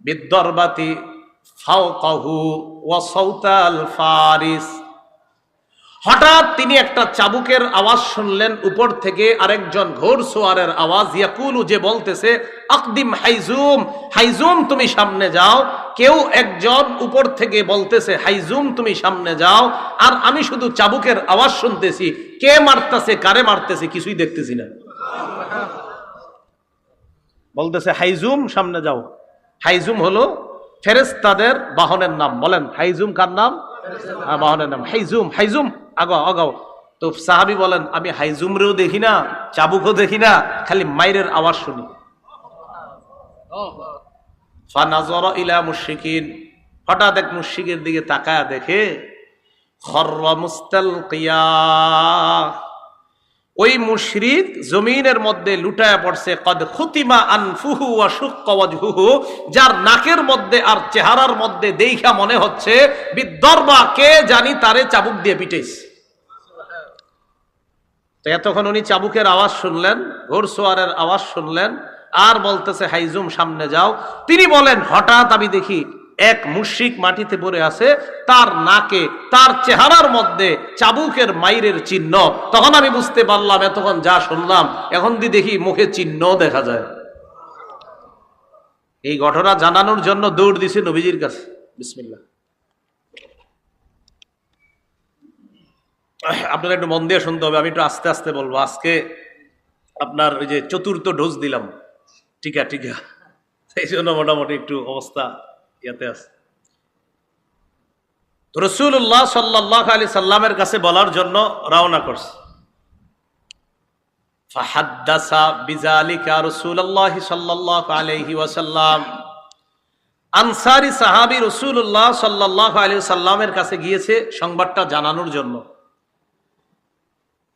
বিদ্দরবাতি ফাওকাহু ওয়া সাউতাল ফারিস, হঠাৎ তিনি একটা চাবুকের আওয়াজ শুনলেন উপর থেকে, আরেকজন ঘোড়সওয়ারের আওয়াজ, ইয়াকুলু, যে বলতেছে, আকদিম হাইজুম, হাইজুম তুমি সামনে যাও। কেউ একজন উপর থেকে বলতেছে, হাইজুম তুমি সামনে যাও, আর আমি শুধু চাবুকের আওয়াজ শুনতেছি, কে মারতেছে কারে মারতেছে কিছুই দেখতেছি না। বলতেছে হাইজুম সামনে যাও। হাইজুম হলো ফেরেশতাদের বাহনের নাম। বলেন হাইজুম কার নাম? বাহনের নাম হাইজুম। হাইজুম আগাও আগাও। তো সাহাবী বলেন, আমি হাইজুমরেও দেখি না, চাবুকও দেখি না, খালি মাইরের আওয়াজ শুনি। ফানাযারা ইলা মুশরিকিন, হঠাৎ এক মুশরিকের দিকে তাকায়া দেখে, খররা মুস্তালকিয়া, ওই মুশরিক জমিনের মধ্যে লুটায়া পড়ছে, কদ খুতিমা আনফুহু ওয়া শুক্কা ওয়াজহুহু, যার নাকের মধ্যে আর চেহারার মধ্যে দেইখা মনে হচ্ছে বিদ্দরবা, কে জানি তারে চাবুক দিয়ে পিটাইছে। তো এতক্ষণ উনি চাবুকের আওয়াজ শুনলেন, ঘোড়সওয়ারের আওয়াজ শুনলেন, আর বলতেছে হাইজুম সামনে যাও। তিনি বলেন, হঠাৎ আমি দেখি এক মুশরিক মাটিতে পড়ে আছে, তার নাকে তার চেহারার মধ্যে চাবুকের মাইরের চিহ্ন। তখন আমি বুঝতে পারলাম, এতক্ষণ যা শুনলাম এখন দেখি মুখে চিহ্ন দেখা যায়। এই ঘটনা জানানোর জন্য দৌড় দিছে নবীজির কাছে। বিসমিল্লাহ। আপনারা একটু মন দিয়ে শুনতে হবে, আমি একটু আস্তে আস্তে বলবো। আজকে আপনার ওই যে 4র্থ ডোজ দিলাম, টিকা সেই জন্য মোটামুটি একটু অবস্থা ইয়াতে আছে। তো রাসূলুল্লাহ সাল্লাল্লাহু আলাইহি সাল্লামের কাছে বলার জন্য রওনা করছে। ফাহাদ্দাসা বিযালিকা রাসূলুল্লাহ সাল্লাল্লাহু আলাইহি ওয়াসাল্লাম, আনসারী সাহাবী রাসূলুল্লাহ সাল্লাল্লাহু আলাইহি সাল্লামের কাছে গিয়েছে সংবাদটা জানানোর জন্য।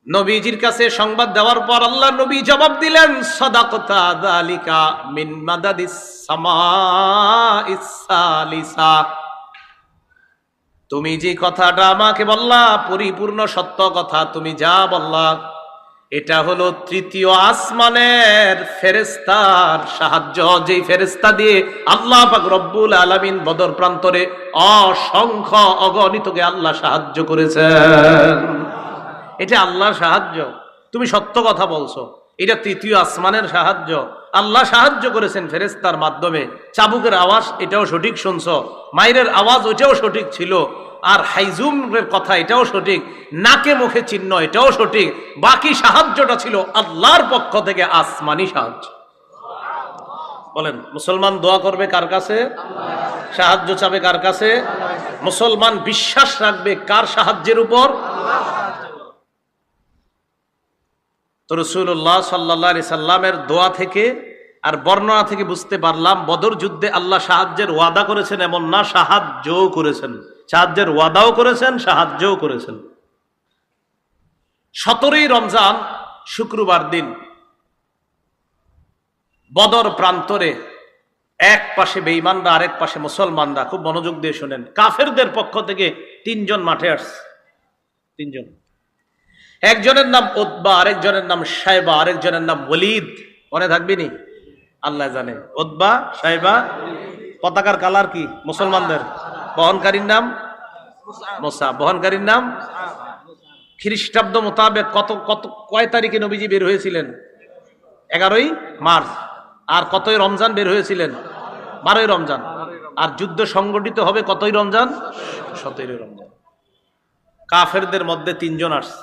নবীজির কাছে সংবাদ দেওয়ার পর আল্লাহ নবী জবাব দিলেন, সাদাকাতা যালিকা মিন মাদাদিস সামাইস সালিসা, তুমি যে কথাটা আমাকে বললা পরিপূর্ণ সত্য কথা, তুমি যা বললা এটা হলো 3য় আসমানের ফেরেশতার সাহায্য, যেই ফেরেশতা দিয়ে আল্লাহ পাক রব্বুল আলামিন বদর প্রান্তরে অসংখ্য অগণিতকে আল্লাহ সাহায্য করেছেন। এটা আল্লাহর সাহায্য। তুমি সত্য কথা বলছো। এটা তৃতীয় আসমানের সাহায্য, আল্লাহ সাহায্য করেছেন ফেরেশতার মাধ্যমে। চাবুকের আওয়াজ এটাও সঠিক শুনছো, মাইরের আওয়াজ ওইটাও সঠিক ছিল, আর হাইজুমের কথা এটাও সঠিক, নাকে মুখে চিহ্ন এটাও সঠিক। বাকি সাহায্যটা ছিল আল্লাহর পক্ষ থেকে আসমানি সাহায্য। বলেন, মুসলমান দোয়া করবে কার কাছে? সাহায্য চাবে কার কাছে? মুসলমান বিশ্বাস রাখবে কার সাহায্যের উপর? তো রাসূলুল্লাহ সাল্লাল্লাহু আলাইহি সাল্লামের দোয়া থেকে আর বর্ণনা থেকে বুঝতে পারলাম বদর যুদ্ধে আল্লাহ সাহায্যের ওয়াদা করেছেন, এমন না, সাহায্যও করেছেন। সাহায্যের ওয়াদাও করেছেন, সাহায্যও করেছেন। 17ই রমজান শুক্রবার দিন বদর প্রান্তরে এক পাশে বেঈমানরা, আরেক পাশে মুসলমানরা। খুব মনোযোগ দিয়ে শোনেন। কাফেরদের পক্ষ থেকে 3 জন মাঠে আসছে। 3 জন। একজনের নাম উতবা, আরেকজনের নাম শায়বা, আরেকজনের নাম ওয়ালিদ। মনে থাকবে নি? আল্লাহ জানে। Utbah, Shaybah. পতাকার কালার কি? মুসলমানদের। বহনকারীর নাম মুসা। বহনকারীর নাম খ্রিস্টাব্দ মোতাবেক কয় তারিখে নবীজি বের হয়েছিলেন? 11ই মার্চ। আর কতই রমজান বের হয়েছিলেন? 12ই রমজান। আর যুদ্ধ সংগঠিত হবে কতই রমজান? 17ই রমজান। কাফেরদের মধ্যে 3 জন আসছে,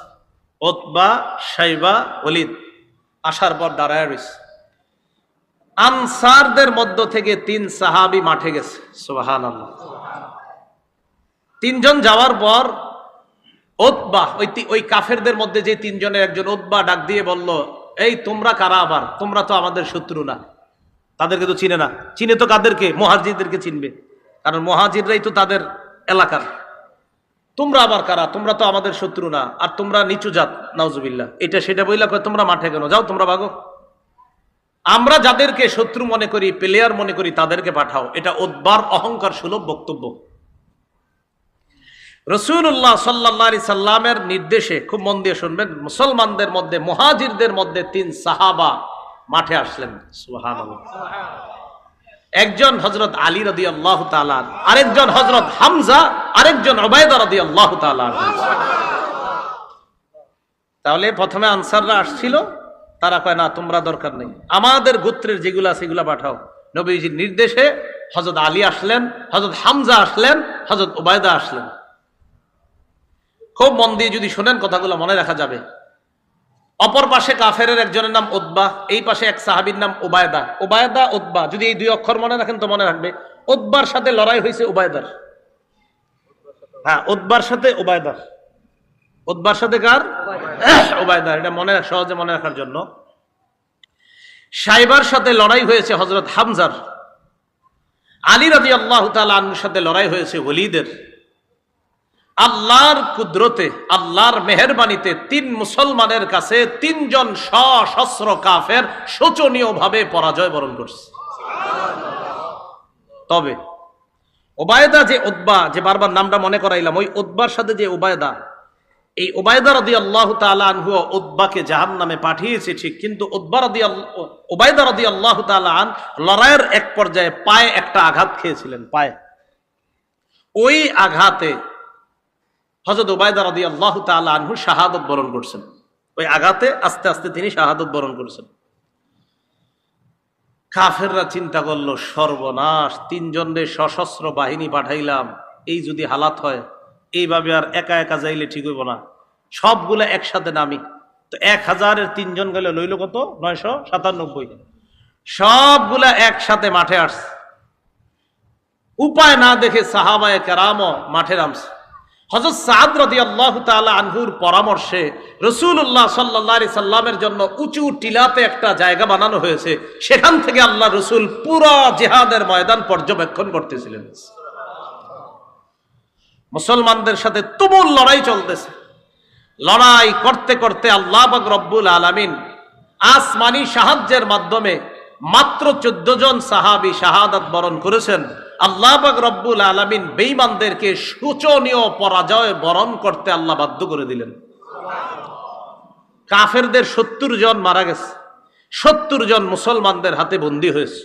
উতবা, শাইবা, ওয়ালিদ। আসার পর দাঁড়ায় রয়েছে। আনসারদের মধ্য থেকে 3 সাহাবী মাঠে গেছে। সুবহানাল্লাহ। 3 জন যাওয়ার পর উতবা, ওই কাফেরদের মধ্যে যে 3 জনের একজন উতবা ডাক দিয়ে বলল, এই তোমরা কারা? আবার তোমরা তো আমাদের শত্রু না। তাদেরকে তো চিনে না। চিনে তো কাদেরকে? মুহাজিরদেরকে চিনবে, কারণ মুহাজিররাই তো তাদের এলাকার। তোমরা আবার কারা? তোমরা তো আমাদের শত্রু না, আর তোমরা নিচু জাত, নাউজুবিল্লাহ। এটা সেটা বইলা কয় তোমরা মাঠে কেন? যাও তোমরা ভাগো। আমরা যাদেরকে শত্রু মনে করি, প্লেয়ার মনে করি, তাদেরকে পাঠাও। এটা উতবার অহংকার সুলভ বক্তব্য। রাসূলুল্লাহ সাল্লাল্লাহু আলাইহি সাল্লামের নির্দেশে, খুব মন দিয়ে শুনবেন, মুসলমানদের মধ্যে, মুহাজিরদের মধ্যে 3 সাহাবা মাঠে আসলেন। সুবহানাল্লাহ। একজন হযরত আলী রাদিয়াল্লাহু তাআলা, আরেকজন হযরত হামজা, আরেকজন উবাইদা রাদিয়াল্লাহু তাআলা। তাহলে প্রথমে আনসাররা আসছিল, তারা কয় না তোমরা দরকার নেই, আমাদের গোত্রের যেগুলো আছে সেগুলো পাঠাও। নবীজির নির্দেশে হযরত আলী আসলেন, হযরত হামজা আসলেন, হযরত উবাইদা আসলেন। খুব মন দিয়ে যদি শোনেন কথাগুলো মনে রাখা যাবে। অপর পাশে কাফেরের একজনের নাম উতবা, এই পাশে এক সাহাবীর নাম উবাইদা। উবাইদা, উতবা, যদি এই 2 অক্ষর মনে রাখেন তো মনে রাখবে। উতবার সাথে লড়াই হয়েছে উবাইদার। হ্যাঁ, উতবার সাথে উবাইদার। উতবার সাথে কার? উবাইদার। এটা মনে সহজে মনে রাখার জন্য। শাইবার সাথে লড়াই হয়েছে হযরত হামজার। আলী রাদিয়াল্লাহু তাআলা আনহুর সাথে লড়াই হয়েছে ওয়ালিদের। আল্লাহর কুদরতে, আল্লাহর মেহেরবানিতে 3 মুসলমানের কাছে 3 জন সশস্ত্র কাফের শোচনীয় ভাবে পরাজয় বরণ করছে। তবে উবাইদা যে উতবা, যে বারবার নামটা মনে করাইলাম, ওই উতবার সাথে যে উবাইদা, এই উবাইদা রাদিয়াল্লাহু তাআলা আনহু উতবাকে জাহান্নামে পাঠিয়েছে ঠিক, কিন্তু উবাইদা রাদিয়াল্লাহু তাআলা আন লড়াইয়ের এক পর্যায়ে পায়ে একটা আঘাত খেয়েছিলেন, পায়ে। ওই আঘাতে হযরত উবাইদা রাদিয়াল্লাহু তাআলা আনহু শাহাদাত বরণ করছেন। ওই আঘাতে আস্তে আস্তে তিনি শাহাদাত বরণ করেছেন। কাফেররা চিন্তা করলো, সর্বনাশ, 3 জনের সশস্ত্র বাহিনী পাঠাইলাম, এই যদি হালাত হয়, এইভাবে আর একা একা যাইলে ঠিক হইব না, সবগুলা একসাথে নামি। তো 1000-এর 3 জন গেলে লইল কত? 997। সবগুলা একসাথে মাঠে আসছে। উপায় না দেখে সাহাবায়ে কেরামও মাঠে নামছে। হযরত সাদ রাদিয়াল্লাহু তাআলা আনহুর পরামর্শে রাসূলুল্লাহ সাল্লাল্লাহু আলাইহি সাল্লামের জন্য উঁচু টিলাতে একটা জায়গা বানানো হয়েছে। সেখান থেকে আল্লাহ রাসূল পুরো জিহাদের ময়দান পর্যবেক্ষণ করতেছিলেন। মুসলমানদের সাথে তুমুল লড়াই চলতেছে। লড়াই করতে করতে আল্লাহ পাক রব্বুল আলামিন আসমানি সাহায্যের মাধ্যমে মাত্র 14 জন সাহাবী শাহাদাত বরণ করেছেন। আল্লাহ পাক রব্বুল আলামিন বেঈমানদেরকে শোচনীয় পরাজয় বরণ করতে আল্লাহ বাধ্য করে দিলেন। কাফেরদের 70 জন মারা গেছে, 70 জন মুসলমানদের হাতে বন্দী হয়েছে।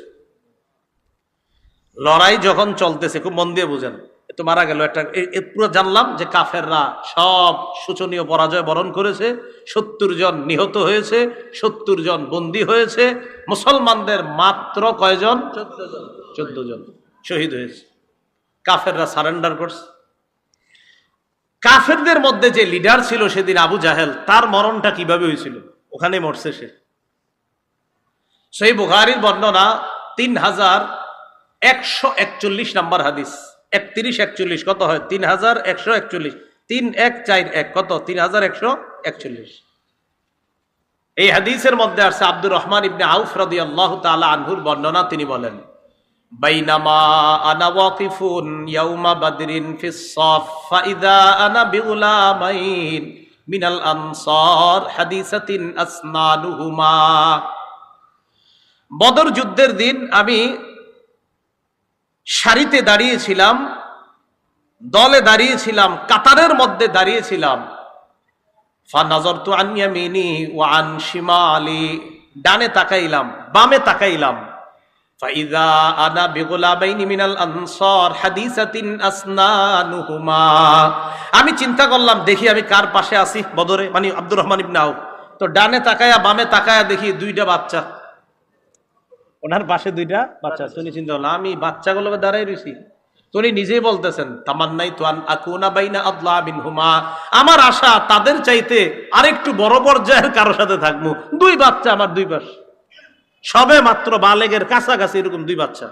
লড়াই যখন চলতেছে, খুব মন দিয়ে বুঝেন, তো মারা গেল একটা। পুরো জানলাম যে কাফেররা সব শোচনীয় পরাজয় বরণ করেছে, 70 জন নিহত হয়েছে, 70 জন বন্দী হয়েছে, মুসলমানদের মাত্র কয়জন? 14 জন শহীদ হয়েছে। কাফেররা সারেন্ডার করছে। কাফেরদের মধ্যে যে লিডার ছিল সেদিন আবু জাহেল, তার মরণটা কিভাবে হয়েছিল? ওখানে মরছে সে। সেই বুখারীর বর্ণনা 3141 নম্বর হাদিস, 3141 কত হয়? 3141, 3141 কত? 3141। এই হাদিসের মধ্যে আছে আব্দুর রহমান ইবনে আউফ রাদিয়াল্লাহু তাআলা আনহুর বর্ণনা। তিনি বলেন, বাইনামা আনা ওয়াকিফুন ইয়াউমা বাদরিন ফিস সাফ ফাইদা আনা বিগুলামাইন মিনাল আনসার হাদিসাতিন আসনানুহুমা। বদর যুদ্ধের দিন আমি সারিতে দাঁড়িয়েছিলাম, দলে দাঁড়িয়েছিলাম, কাতারের মধ্যে দাঁড়িয়েছিলাম। ফানাযারতু আন ইয়ামিনি ওয়া আন শিমালি, ডানে তাকাইলাম, বামে তাকাইলাম। ফাইযা আনা বিগুলামাইনি মিনাল আনসার হাদিসাতিন আসনানুহুমা। আমি চিন্তা করলাম, দেখি আমি কার পাশে আছি বদরে, মানে আব্দুর রহমান ইবনে আউফ। তো ডানে তাকায়া বামে তাকায়া দেখি 2টা বাচ্চা, ওনার পাশে 2টা বাচ্চা। তুমি চিন্তা করলাম আমি বাচ্চাগুলোকে দাঁড়াই রয়েছি। তিনি নিজেই বলতেছেন, তামান্নাই তো আন আকুনা বাইনা আদলা মিনহুমা, আমার আশা তাদের চাইতে আরেকটু বড় পর্যায়ের কারোর সাথে থাকবো। 2 বাচ্চা আমার 2 পাশ, সবে মাত্র বালেগের কাছাকাছি, এরকম 2 বাচ্চা।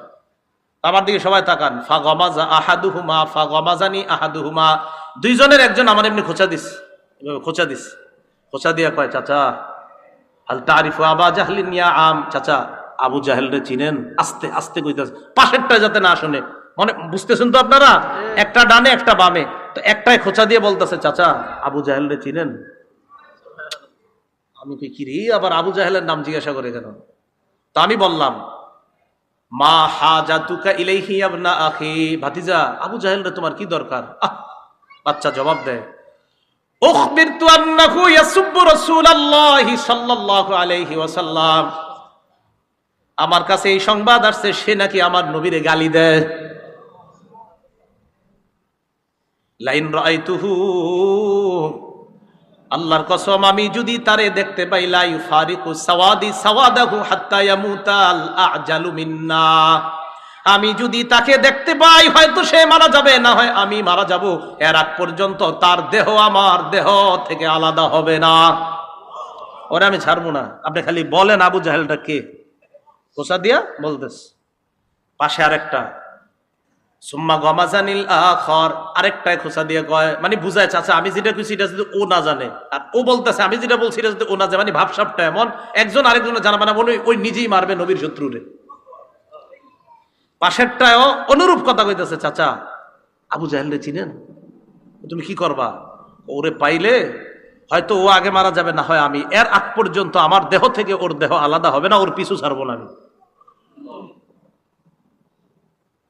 আমার দিকে সবাই তাকান। ফাগামাজা আহাদুহুমা ফাগামাজানি আহাদুহুমা, 2 জনের একজন আমার এমনি খোঁচা দিস, খোঁচা দিয়া কয়, চাচা হাল তারিফু আবা জাহলিন ইয়া আম, চাচা আবু জাহেল রে চিনেন? আস্তে আস্তে কইতাছে, পাশেরটা যাতে না শুনে। মানে বুঝতেছেন তো আপনারা, একটা ডানে একটা বামে, তো একটাই খোঁচা দিয়ে বলতেছে, চাচা আবু জাহেল রে চিনেন? আমি কি রে, আবার আবু জাহেলের নাম জিজ্ঞাসা করে কেন? তো আমি বললাম, মা হাজাতুকা ইলাইহি ইবনা আখি, ভাতিজা আবু জাহেল রে তোমার কি দরকার? বাচ্চা জবাব দেয়, উখবিরতু আন্নাহু ইয়াসুব্বু রাসূলুল্লাহি সাল্লাল্লাহু আলাইহি ওয়াসাল্লাম, আমার কাছে এই সংবাদ আসছে সে নাকি আমার নবীরে গালি দেয়। লাইন রাআইতুহু, আল্লাহর কসম আমি যদি তারে দেখতে পাই, লা ইউফারিকু সাওয়াদি সাওয়াদাহু হাত্তা ইয়ামুতাল আজালু মিন্না, আমি যদি তাকে দেখতে পাই হয়তো সে মারা যাবে, না হয় আমি মারা যাব, এর আগ পর্যন্ত তার দেহ আমার দেহ থেকে আলাদা হবে না, ওরে আমি ছাড়বো না। আপনি খালি বলেন আবু জাহেলটা কে? খোঁচা দিয়া বলতেছে। পাশে আরেকটা, সুম্মা গমাজানিল আখর, আরেকটায় খোঁচা দিয়ে কয়, মানে বুঝায়, চাচা আমি যেটা কইছি এটা যদি ও না জানে, আর ও বলতেছে আমি যেটা বলছি এটা যদি ও না জানে, মানে ভাবসাবটা এমন, একজন আরেকজনের জানা মানে ওই নিজেই মারবে নবীর শত্রুরে। পাশেরটায়ও অনুরূপ কথা কইতেছে, চাচা আবু জাহেল রে চিনেন? তুমি কি করবা? ওরে পাইলে হয়তো ও আগে মারা যাবে, না হয় আমি, এর আগ পর্যন্ত আমার দেহ থেকে ওর দেহ আলাদা হবে না, ওর পিছু ছাড়বো না আমি।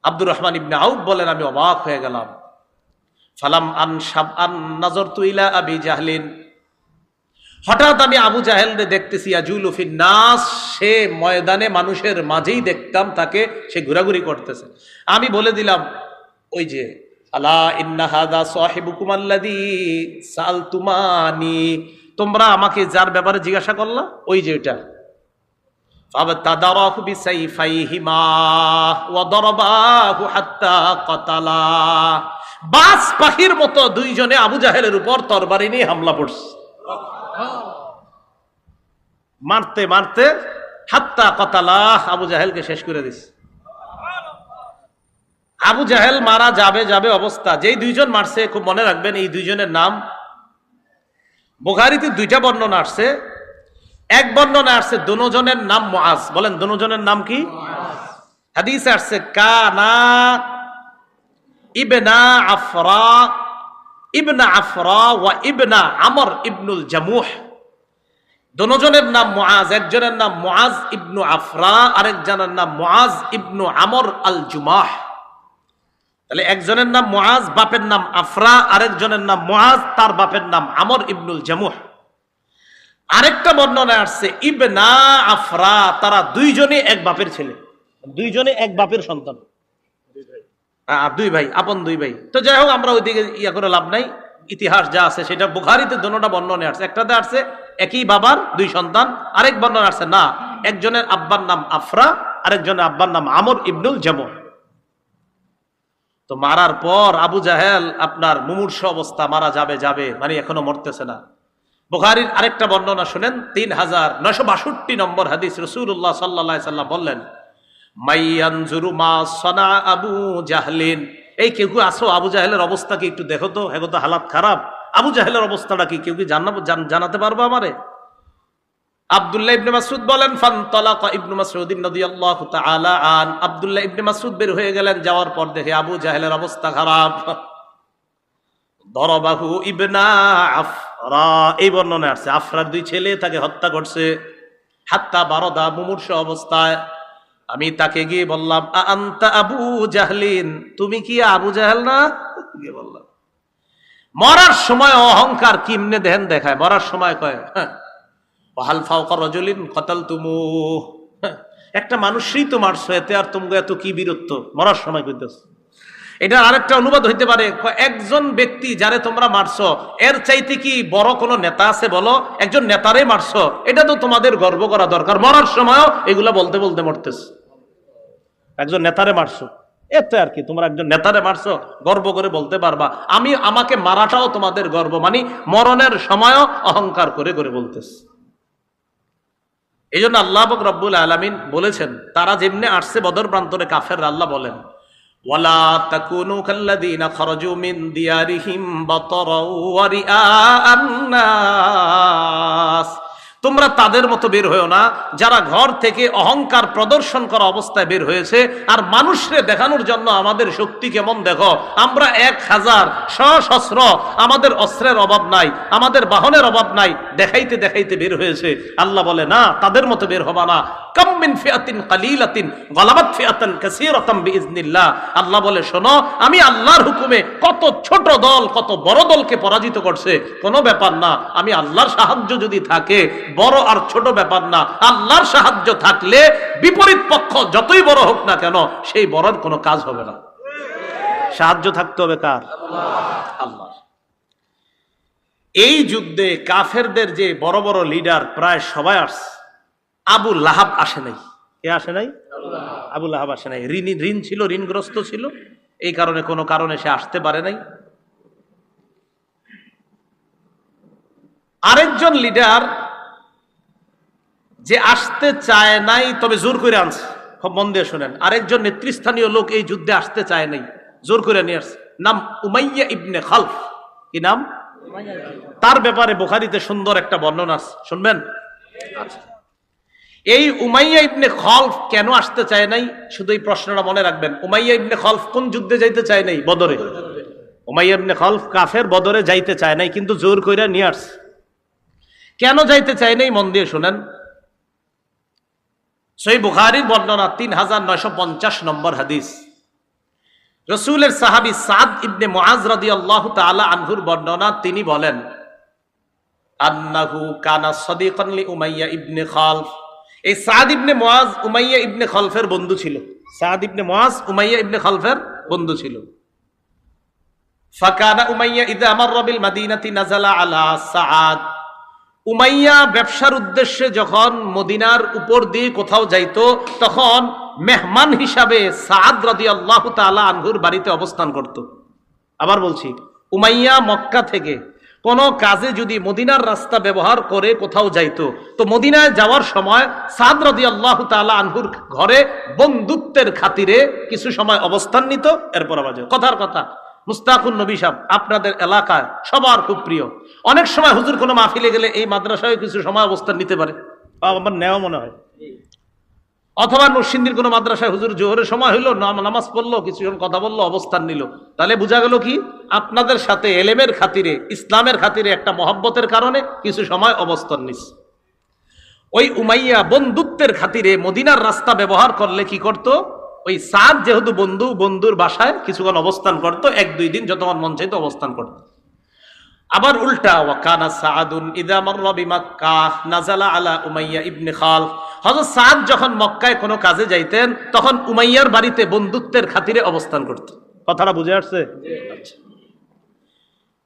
আব্দুর রহমান ইবনে আউফ বলেন, আমি অবাক হয়ে গেলাম। ফালাম আন নাযারতু ইলা আবি জাহলিন, হঠাৎ আমি আবু জাহেলকে দেখতেছি, ইয়াজুলু ফিন নাস, সে ময়দানে মানুষের মাঝেই দেখতাম তাকে, সে ঘোরাঘুরি করতেছে। আমি বলে দিলাম, ওই যে আলা ইন্না হাদা সাহিবুকুম আল্লাযী সালতুমানি, তোমরা আমাকে যার ব্যাপারে জিজ্ঞাসা করলা, ওই যে ওইটা। ফাবতাদারাহু বিসাইফাইহিমা ওয়া দারাবাহু হাত্তা কাতালা, বাস পাখির মতো 2 জনে আবু জাহেলের উপর তরবারি নিয়ে হামলা করছে, মারতে মারতে হাত্তা কাতালা, আবু জাহেলকে শেষ করে দিছে। আবু জাহেল মারা যাবে অবস্থা, যেই 2 জন মারছে, খুব মনে রাখবেন এই 2 জনের নাম। বুখারীতে 2টা বর্ণনা আসছে। এক বর্ণনা আসছে দুজনের নাম মুআজ, বলেন দুজনের নাম কি? হাদিসে আসছে কানা ইবনা আফরা ওয়া ইবনা আমর ইবনুল জামুহ, দুজনের নাম মুআজ, একজনের নাম মুআজ ইবনু আফরা, আরেকজনের নাম মুআজ ইবনু আমর আল জুমাহ। তাহলে একজনের নাম মুআজ, বাপের নাম আফরা, আরেকজনের নাম মুআজ, তার বাপের নাম আমর ইবনুল জামুহ। আরেকটা বর্ণনা আসছে ইবনা আফরা, তারা 2 জনে এক বাপের ছেলে, 2 জনে এক বাপের সন্তান। দুই ভাই, আপন দুই ভাই। তো যাই হোক, আমরা ওইদিকে ইয়া করে লাভ নাই। ইতিহাস যা আছে সেটা বুখারীতে দোনোটা বর্ণনে আসছে। একটাতে আসছে একই বাবার দুই সন্তান, আরেক বর্ণনা আসছে না, একজনের আব্বার নাম আফরা, আরেকজনের আব্বার নাম আমর ইবনুল জামুহ। তো মারার পর আবু জাহেল আপনার মুমূর্ষু অবস্থা, মারা যাবে যাবে মানে এখনো মরতেছে না। বুখারীর আরেকটা বর্ণনা শুনেন, 3962 নম্বর হাদিস। রাসূলুল্লাহ সাল্লাল্লাহু আলাইহি সাল্লাম বললেন, মাইয়ানজুরু মা সানা আবু জাহলিন, এই কেউ কেউ আসো, আবু জাহেলের অবস্থা কি একটু দেখো তো, হ্যাঁ তো হালাত খারাপ, আবু জাহেলের অবস্থাটা কি কেউ কি জানাতে পারবো আমারে? আব্দুল্লাহ ইবনে মাসউদ বলেন, ফানতালাকা ইবনু মাসউদ রাদিয়াল্লাহু তাআলা আন, আব্দুল্লাহ ইবনে মাসউদ বের হয়ে গেলেন, যাওয়ার পর দেখে আবু জাহেলের অবস্থা খারাপ। দরবাহু ইবনা আফরা, এই বর্ণনা আছে আফরার দুই ছেলে তাকে হত্যা করছে। হাত্তা বারদা, মুমূর্ষু অবস্থায়। আমি তাকে গিয়ে বললাম, আনতা আবু জাহলিন, তুমি কি আবু জাহেল না? গিয়ে বললাম। মরার সময় অহংকার কিমনে দেন দেখায়, মরার সময় কয় হাল ফাওকা রাজুলিন কাতালতুমুহ, একটা মানুষই তো মারছো, এতে আর তুমি এত কি বীরত্ব, মরার সময় কইতেছ। এটা আরেকটা অনুবাদ হইতে পারে, একজন ব্যক্তি যারে তোমরা মারছো এর চাইতে কি বড় কোনো নেতা আছে বলো? একজন নেতারে মারছো, এটা তো তোমাদের গর্ব করা দরকার, মরার সময়ও এগুলা বলতে বলতে মরতেছ। একজন নেতারে মারছো, এতে আর কি, তোমরা একজন নেতারে মারছো, গর্ব করে বলতে পারবা আমাকে মারাটাও তোমাদের গর্ব, মানে মরণের সময়ও অহংকার করে করে বলতেছ। এই জন্য আল্লাহ পাক রব্বুল আলামিন বলেছেন, তারা যেমনে আসছে বদর প্রান্তরে কাফের, আল্লাহ বলেন, ওয়ালা তাকুনু কাল্লাযীনা খারাজু মিন দিয়ারিহিম বাতারাও ওয়া রিআআন নাস, তোমরা তাদের মতো বের হয়েও না যারা ঘর থেকে অহংকার প্রদর্শন করা অবস্থায় বের হয়েছে, আর মানুষরে দেখানোর জন্য আমাদের শক্তি কেমন দেখো, আমরা 1000 সশস্ত্র, আমাদের অস্ত্রের অভাব নাই, আমাদের বাহনের অভাব নাই, দেখাইতে দেখাইতে বের হয়েছে। আল্লাহ বলে না, তাদের মতো বের হবা না। কাম মিন ফিআতিন কালিলাতিন গালাবাত ফিআতান কাসীরাতাম বিইজনিল্লাহ, আল্লাহ বলে শোনো, আমি আল্লাহর হুকুমে কত ছোট দল কত বড় দলকে পরাজিত করছে, কোনো ব্যাপার না। আমি আল্লাহর সাহায্য যদি থাকে, বড় আর ছোট ব্যাপার না, আল্লাহর সাহায্য থাকলে বিপরীত পক্ষ যতই বড় হোক না কেন, সেই বড়র কোনো কাজ হবে না। সাহায্য থাকতে হবে কার? আল্লাহ। এই যুদ্ধে কাফেরদের যে বড় বড় লিডার প্রায় সবাই আসছে, আবু লাহাব আসে নাই। কে আসে নাই? আবু লাহাব আসে নাই। ঋণ ছিল, ঋণগ্রস্ত ছিল, এই কারণে কোনো কারণে সে আসতে পারে নাই। আরেকজন লিডার যে আসতে চায় নাই, তবে জোর করে আনছে, খুব মন দিয়ে শোনেন, আরেকজন নেতৃস্থানীয় লোক এই যুদ্ধে আসতে চায় নাই, জোর করে নিয়ে আসছে, নাম উমাইয়া ইবনে খালফ। কি নাম? তার ব্যাপারে বুখারীতে সুন্দর একটা বর্ণনা আছে, শুনবেন? আচ্ছা, এই উমাইয়া ইবনে খালফ কেন আসতে চায় নাই, শুধু এই প্রশ্নটা মনে রাখবেন। উমাইয়া ইবনে খালফ কোন যুদ্ধে যাইতে চায় নাই? বদরে। উমাইয়া ইবনে খালফ কাফের, বদরে যাইতে চায় নাই, কিন্তু জোর করে নিয়ে আসছে। কেন যাইতে চায় নাই মন দিয়ে শুনেন। সহিহ বুখারীর বর্ণনা 3950 নম্বর হাদিস। রাসূলের সাহাবী সাদ ইবনে মুআজ রাদিয়াল্লাহু তাআলা আনহুর বর্ণনা, তিনি বলেন, আন্নাহু কানা সাদিকান লি উমাইয়া ইবনে খালফ, এই সাদ ইবনে মুআজ উমাইয়া ইবনে খালফের বন্ধু ছিল। সাদ ইবনে মুআজ উমাইয়া ইবনে খালফের বন্ধু ছিল। ফাকানা উমাইয়া ইযা মাররা বিল মাদিনাতি নাযালা আলা সাদ, উমাইয়া ব্যবসার উদ্দেশ্যে যখন মদিনার উপর দিয়ে কোথাও যাইতো, তখন মেহমান হিসাবে সাদ রাদিয়াল্লাহু তাআলা আনহুর বাড়িতে অবস্থান করত। আবার বলছি, উমাইয়া মক্কা থেকে কোনো কাজে যদি মদিনার রাস্তা ব্যবহার করে কোথাও যাইতো, তো মদিনায় যাওয়ার সময় সাদ রাদিয়াল্লাহু তাআলা আনহুর ঘরে বন্ধুত্বের খাতিরে কিছু সময় অবস্থান নিত। এরপর আবার কথার কথা, মুস্তাকুন নবী সাহেব আপনাদের এলাকায় সবার খুব প্রিয়। অনেক সময় হুজুর কোনো মাহফিলে গেলে এই মাদ্রাসায় কিছু সময় অবস্থান নিতে পারে, আমার নেওয়া মনে হয়। অথবা নরসিংদীর কোনো মাদ্রাসায় হুজুর জোহরের সময় হইলো, নামাজ পড়লো, কিছুক্ষণ কথা বললো, অবস্থান নিল। তাহলে বোঝা গেল কি, আপনাদের সাথে এলেমের খাতিরে, ইসলামের খাতিরে একটা মহব্বতের কারণে কিছু সময় অবস্থান নিস। ওই উমাইয়া বন্ধুত্বের খাতিরে মদিনার রাস্তা ব্যবহার করলে কি করত, ওই সাদ যেহেতু বন্ধুর বাসায় কিছুক্ষণ অবস্থান করত, 1-2 দিন যতক্ষণ মন চাইতো অবস্থান করত। আবার উল্টা, ওয়াকানা সাআদুন ইযা মাররা বিমাক্কাহ নাযালা আলা উমাইয়া ইবনে খালফ, হযরত সাদ যখন মক্কায় কোনো কাজে যাইতেন, তখন উমাইয়ার বাড়িতে বন্ধুত্বের খাতিরে অবস্থান করত। কথাটা বুঝে আসছে? আচ্ছা।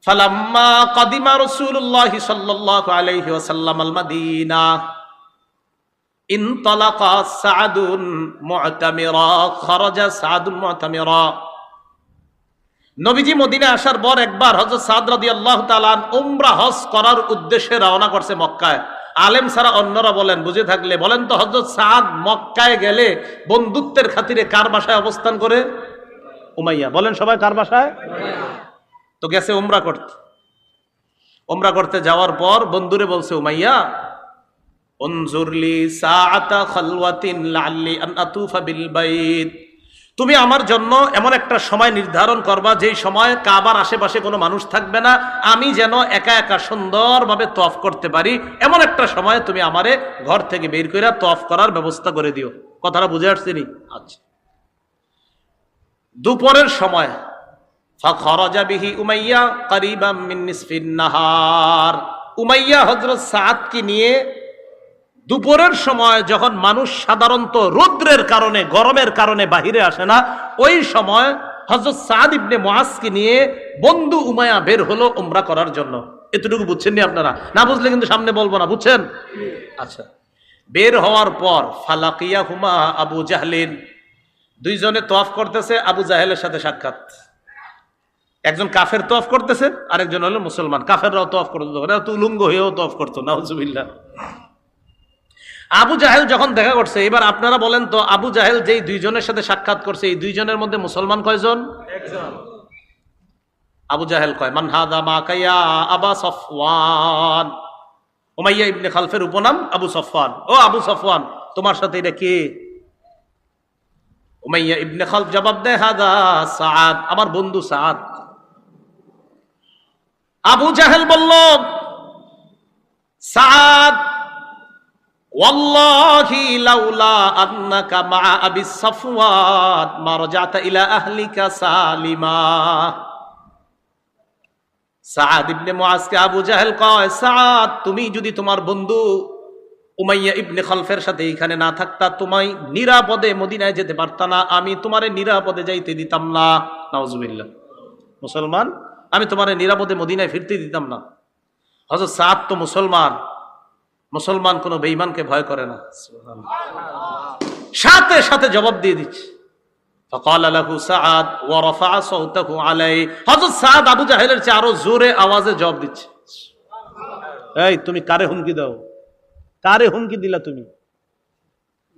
ফালাম্মা কাদিমা রাসূলুল্লাহি সাল্লাল্লাহু আলাইহি ওয়াসাল্লাম আল মাদিনা ইনতালাকা সাআদুন মু'তামিরা খারাজা সাআদুন মু'তামিরা। নবীজি মদিনা আসার পর একবার হযরত সাদ রাদিয়াল্লাহু তাআলা উমরা হজ করার উদ্দেশ্যে রওনা করছে মক্কায়। আলেম ছাড়া অন্যরা বলেন, বুঝে থাকলে বলেন তো, হযরত সাদ মক্কায় গেলে বন্ধুত্বের খাতিরে কার বাসায় অবস্থান করে? উমাইয়া। বলেন সবাই, কার বাসায়? তো গেছে উমরা করতে। উমরা করতে যাওয়ার পর বন্ধুরে বলছে উমাইয়া, উনজুরলি সাআতা খালওয়াতিন লাআল্লি আন আতুফা বিল বাইত। তুমি আমার জন্য এমন একটা সময় নির্ধারণ করবা যেই সময় কাবার আশেপাশে কোনো মানুষ থাকবে না, আমি যেন একা একা সুন্দরভাবে তওয়াফ করতে পারি, এমন একটা সময় তুমি আমারে ঘর থেকে বের কইরা তওয়াফ করার ব্যবস্থা করে দিও। কথাটা বুঝে আসছে নি? আচ্ছা। দুপুরের সময় ফাখরাজা বিহি উমাইয়া করিবাম মিন নিসফিন নাহার। উমাইয়া হযরত সাদকে নিয়ে দুপুরের সময়, যখন মানুষ সাধারণত রৌদ্রের কারণে, গরমের কারণে বাহিরে আসে না, ওই সময় হযরত সাদ ইবনে মুআজকে নিয়ে বন্ধু উমাইয়া বের হলো উমরা করার জন্য। এতটুকু বুঝছেন নি আপনারা? না বুঝলে কিন্তু সামনে বলবো না, বুঝছেন? আচ্ছা। বের হওয়ার পর ফালাকিয়াহুমা আবু জাহলিন, দুইজনে তওয়াফ করতেছে, আবু জাহেলের সাথে সাক্ষাৎ। একজন কাফের তওয়াফ করতেছে, আরেকজন হলো মুসলমান। কাফেররাও তওয়াফ করতো, ওরা তো উলঙ্গ হয়েও তওয়াফ করতো, নাউজুবিল্লাহ। আবু জাহেল যখন দেখা করছে, এবার আপনারা বলেন তো, আবু জাহেল যেই দুইজনের সাথে সাক্ষাৎ করছে, এই দুইজনের মধ্যে মুসলমান কয়জন? একজন। আবু জাহেল কয়, মান হাদা মা কাইয়া আবা সফওয়ান। উমাইয়া ইবনে খালফের উপনাম আবু সফওয়ান। ও আবু সফওয়ান, তোমার সাথে এটা কে? উমাইয়া ইবনে খালফ জবাব দেয়, হাদা সাআদ, আমার বন্ধু সাআদ। আবু জাহেল বলল, সাআদ, ওয়াল্লাহি লাউলা আন্নাকা মা আবি সাফওয়ান মা রাজাতা ইলা আহলিকা সালিমা। সাআদ ইবনে মুআজকে আবু জাহেল কয়, সাআদ, তুমি যদি তোমার বন্ধু উমাইয়া ইবনে খালফের সাথে এখানে না থাকতা, তোমায় নিরাপদে মদিনায় যেতে পারতা না, আমি তোমারে নিরাপদে যাইতে দিতাম না। নাউজুবিল্লাহ। মুসলমান, আমি তোমারে নিরাপদে মদিনায় ফিরতে দিতাম না। হযরত সাআদ তো মুসলমান, মুসলমান কোন বেঈমানকে ভয় করে না। সাথে সাথে জবাব দিয়ে দিচ্ছে। فقال له سعد ورفع صوته عليه। হযরত সাদ আবু জাহেলের চেয়ে আরো জোরে আওয়াজে জবাব দিচ্ছে, এই তুমি কারে হুমকি দাও? কারে হুমকি দিলা তুমি?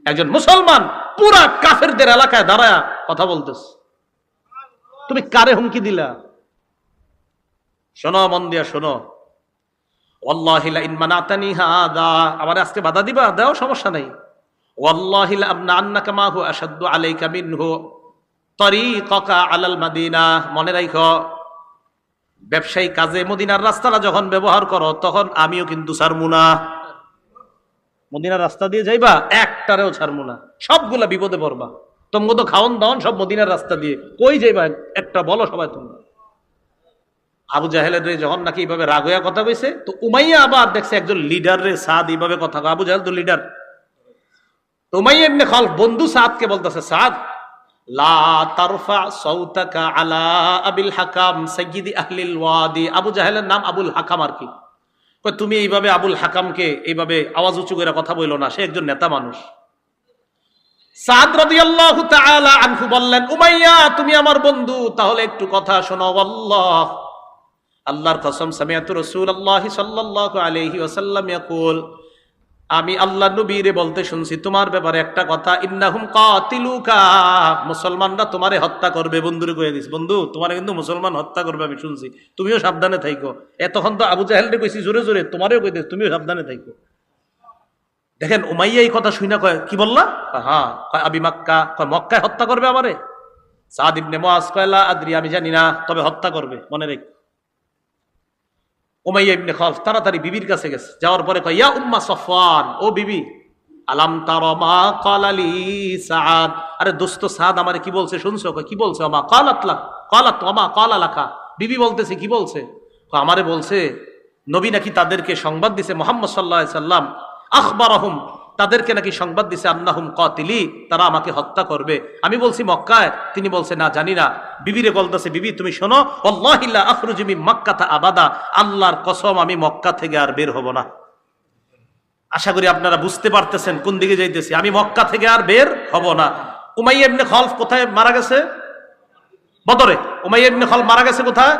একজন মুসলমান পুরা কাফেরদের এলাকায় দাঁড়ায় কথা বলতেছে, তুমি কারে হুমকি দিলা? শোনো, মন দিয়া শোনো। ওয়াল্লাহি লা ইন মানাতানি হাদা, আমারে আজকে বাধা দিবা, দাও, সমস্যা নাই। ওয়াল্লাহি লা আমনান্নাকা মা হু আশাদ্দু আলাইকা মিনহু তরিকাকা আলাল মাদিনা। মনে রাখো, ব্যবসায়ী কাজে মদিনার রাস্তাটা যখন ব্যবহার করো, তখন আমিও কিন্তু ছাড়মু না। মদিনার রাস্তা দিয়ে যাইবা, একটারেও ছাড়মু না, সবগুলা বিপদে পড়বা। তোমগো তো খাওন দাওন সব মদিনার রাস্তা দিয়ে, কই যাইবা একটা বলো সবাই তোমরা। আবু জাহেলের যখন নাকি এইভাবে রাগ হইয়া কথা কইছে, তো উমাইয়া আবার দেখছে একজন লিডার রে সাদ এইভাবে কথা কয়। আবু জাহেল তো লিডার। তো উমাইয়া ইবনে খালফ বন্ধু সাদকে বলতেছে, সাদ, লা তারফা সাউতাকা আলা আবিল হাকাম সাইয়্যিদি আহলিল ওয়াদি। আবু জাহেলের নাম আবুল হাকাম আর কি। কয় তুমি এইভাবে আবুল হাকামকে এইভাবে আওয়াজ উঁচু করে কথা বইলো না, সে একজন নেতা মানুষ। সাদ রাদিয়াল্লাহু তাআলা আনহু বললেন, উমাইয়া তুমি আমার বন্ধু, তাহলে একটু কথা শোনো। আল্লাহ, আল্লাহর কসম, সামিআতু রাসূলুল্লাহি সাল্লাল্লাহু আলাইহি ওয়াসাল্লাম ইয়াকুল, আমি আল্লাহ নবীরে বলতে শুনছি তোমার ব্যাপারে একটা কথা, ইন্নাহুম কাতিলুকা, মুসলমানরা তোমারে হত্যা করবে। বন্ধুরে কয়ে দিস, বন্ধু তোমারে কিন্তু মুসলমান হত্যা করবে, আমি শুনছি, তুমিও সাবধানে থাইকো। এতক্ষণ তো আবু জাহেলরে কইছি জোরে জোরে, তোমারেও কই দিস, তুমিও সাবধানে থাইকো। দেখেন উমাইয়া এই কথা শুনা কয়, কি বললা? হ্যাঁ। কয় আবি মাক্কা, কয় মক্কায় হত্যা করবে আমারে? সাদ ইবনে মুআজ কয়, লা আদরি, আমি জানি না, তবে হত্যা করবে, মনে রেখ। উমাইয়া ইবনে খালফ তাড়াতাড়ি বিবির কাছে গেছে, যাওয়ার পরে কয়, ইয়া উম্মা সফওয়ান, ও বিবি, আলাম তারা মা ক্বালা লি সাদ, আরে দোস্ত সাদ আমারে কি বলছে শুনছো? কয় কি বলছে? মা ক্বালাত লাক, ক্বালাত ওয়া মা ক্বালা লাকা, বিবি বলতেছে কি বলছে? কয় আমারে বলছে নবী নাকি তাদেরকে সংবাদ দিছে, মুহাম্মদ সাল্লাল্লাহু আলাইহি সাল্লাম আখবারহুম তাদেরকে নাকি সংবাদ দিছে আন্নাহুম কাতিলি, তারা আমাকে হত্যা করবে। আমি বলছি মক্কায়, তিনি বলছে না জানি না। বিবিরে বলতেছে, বিবি তুমি শোনো, ওয়াল্লাহি লা আখরুজু মিন মাক্কাতা আবাদা, আল্লাহর কসম আমি মক্কা থেকে আর বের হব না। আশা করি আপনারা বুঝতে পারতেছেন কোন দিকে যাইতেছি, আমি মক্কা থেকে আর বের হব না। উমাইয়া ইবনে খলফ কোথায় মারা গেছে? বদরে। উমাইয়া ইবনে খলফ মারা গেছে কোথায়?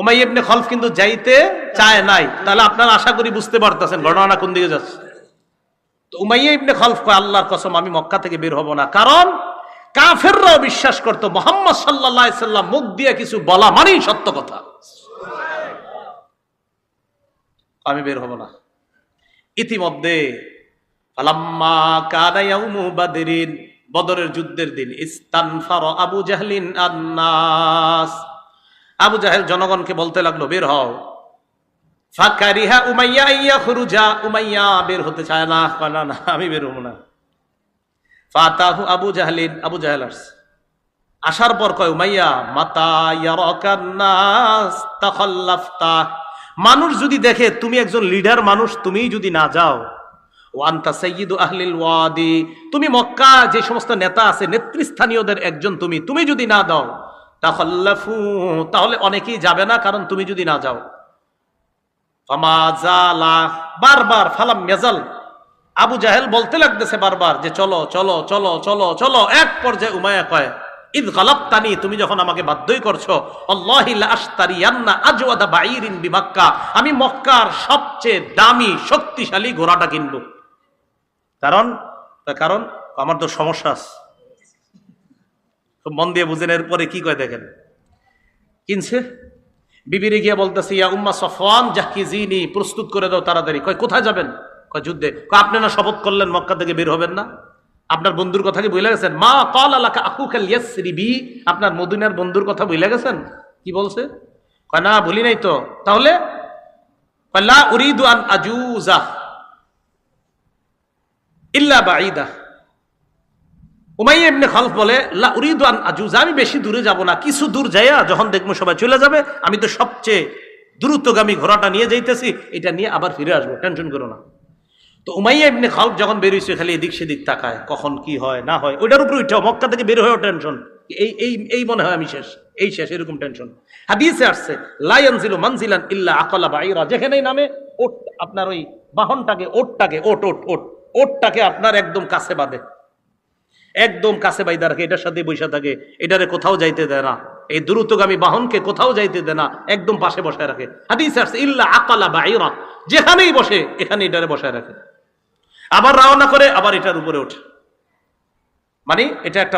উমাইয়া ইবনে খলফ কিন্তু যাইতে চায় নাই। তাহলে আপনারা আশা করি বুঝতে পারতেছেন ঘটনাটা কোন দিকে যাচ্ছে। তো উমাইয়া ইবনে খলফ কয় আল্লাহর কসম আমি মক্কা থেকে বের হব না। কারণ কাফেররাও বিশ্বাস করতো মুহাম্মদ সাল্লাল্লাহু আলাইহি সাল্লাম মুখ দিয়ে কিছু বলা মানেই সত্য কথা। আমি বের হব না। ইতিমধ্যে ফালাম্মা কানা ইয়াউমু বাদরিন, বদরের যুদ্ধের দিন, ইস্তানফার আবু জাহলিন আন্নাস, আবু জাহেল জনগণকে বলতে লাগলো বের হও। ফাকারিহা উমাইয়া ইয়াখরুজা, উমাইয়া বের হতে চায় না, না না আমি বের হব না। ফাতাহু আবু জাহলিন, আবু জাহেল আসছে। আসার পর কয় উমাইয়া মাতা ইয়ারাকান নাস তাখাল্লাফতা, মানুষ যদি দেখে তুমি একজন লিডার মানুষ, তুমি যদি না যাও, ওয়ান্তা সাইয়্যিদু আহলিল ওয়াদি, তুমি মক্কা যে সমস্ত নেতা আছে নেতৃস্থানীয়দের একজন, তুমি যদি না দাও, তাখাল্লাফু, তাহলে অনেকেই যাবে না, কারণ তুমি যদি না যাও। ফামাজালা, বারবার ফালাম ইয়াজাল, আবু জাহেল বলতে লাগতেছে বারবার যে চলো চলো চলো চলো চলো। এক পর্যায়ে উমাইয়া কয় ইদ গালাবতানি, তুমি যখন আমাকে বাধ্যই করছো, আল্লাহি লা আশতারিয়ান্না আজওয়াদা বাঈরিন বিমাক্কা, আমি মক্কার সবচেয়ে দামি শক্তিশালী ঘোড়াটা কিনবো। কারণ আমার তো সমস্যা আছে। খুব মন দিয়ে বুঝেন। এরপরে কি কয় দেখেন, কিনছে। বিবিরে গিয়ে বলতেছে ইয়া উম্মা সফওয়ান জাহকিজিনি, প্রস্তুত করে দাও তাড়াতাড়ি। কয় কোথায় যাবেন? কয় যুদ্ধে। কয় আপনি না শপথ করলেন মক্কা থেকে বের হবেন না, আপনার বন্ধুর কথা কি ভুলে গেছেন? মা ক্বালা লাকা আখুকাল ইয়াসরিবি, আপনার মদিনার বন্ধুর কথা ভুলে গেছেন? কি বলছে? কয় না ভুলি নাই তো। তাহলে কয় লা উরিদু আন আজুজা ইল্লা বাঈদা। উমাইয়া ইবনে খলফ বলে লা উরিদু আন আজুজা, আমি বেশি দূরে যাব না, কিছু দূর যাইয়া যখন দেখবো সবাই চলে যাবে, আমি তো সবচেয়ে দ্রুতগামী ঘোড়াটা নিয়ে যাইতেছি, এটা নিয়ে আবার ফিরে আসবো, টেনশন করো না। তো উমাইয়া ইবনে খলফ যখন বের হইছে খালি এদিক সেদিক তাকায়, কখন কি হয় না হয় ওইটার উপর উঠে মক্কা থেকে বের হয়েও টেনশন, এই মনে হয় আমি শেষ, এই শেষ, এরকম টেনশন। হাদিসে আসছে লা ইয়ানজিলু মানজিলান ইল্লা আকালা বাঈরা, যেখানেই নামে ওট, আপনার ওই বাহনটাকে ওটটাকে আপনার একদম কাছে বাঁধে, একদম কাছে বাইদা রাখে, এটার সাথে বৈশা থাকে, এটারে কোথাও যাইতে দেয় না, এই দ্রুতগামী বাহনকে কোথাও যাইতে দেয় না, একদম পাশে বসায় রাখে। হাদিসে আসছে ইল্লা আকালা বাঈরা, যেখানেই বসে এখানে এটারে বসায় রাখে, আবার রওনা করে আবার এটার উপরে ওঠে। মানে এটা একটা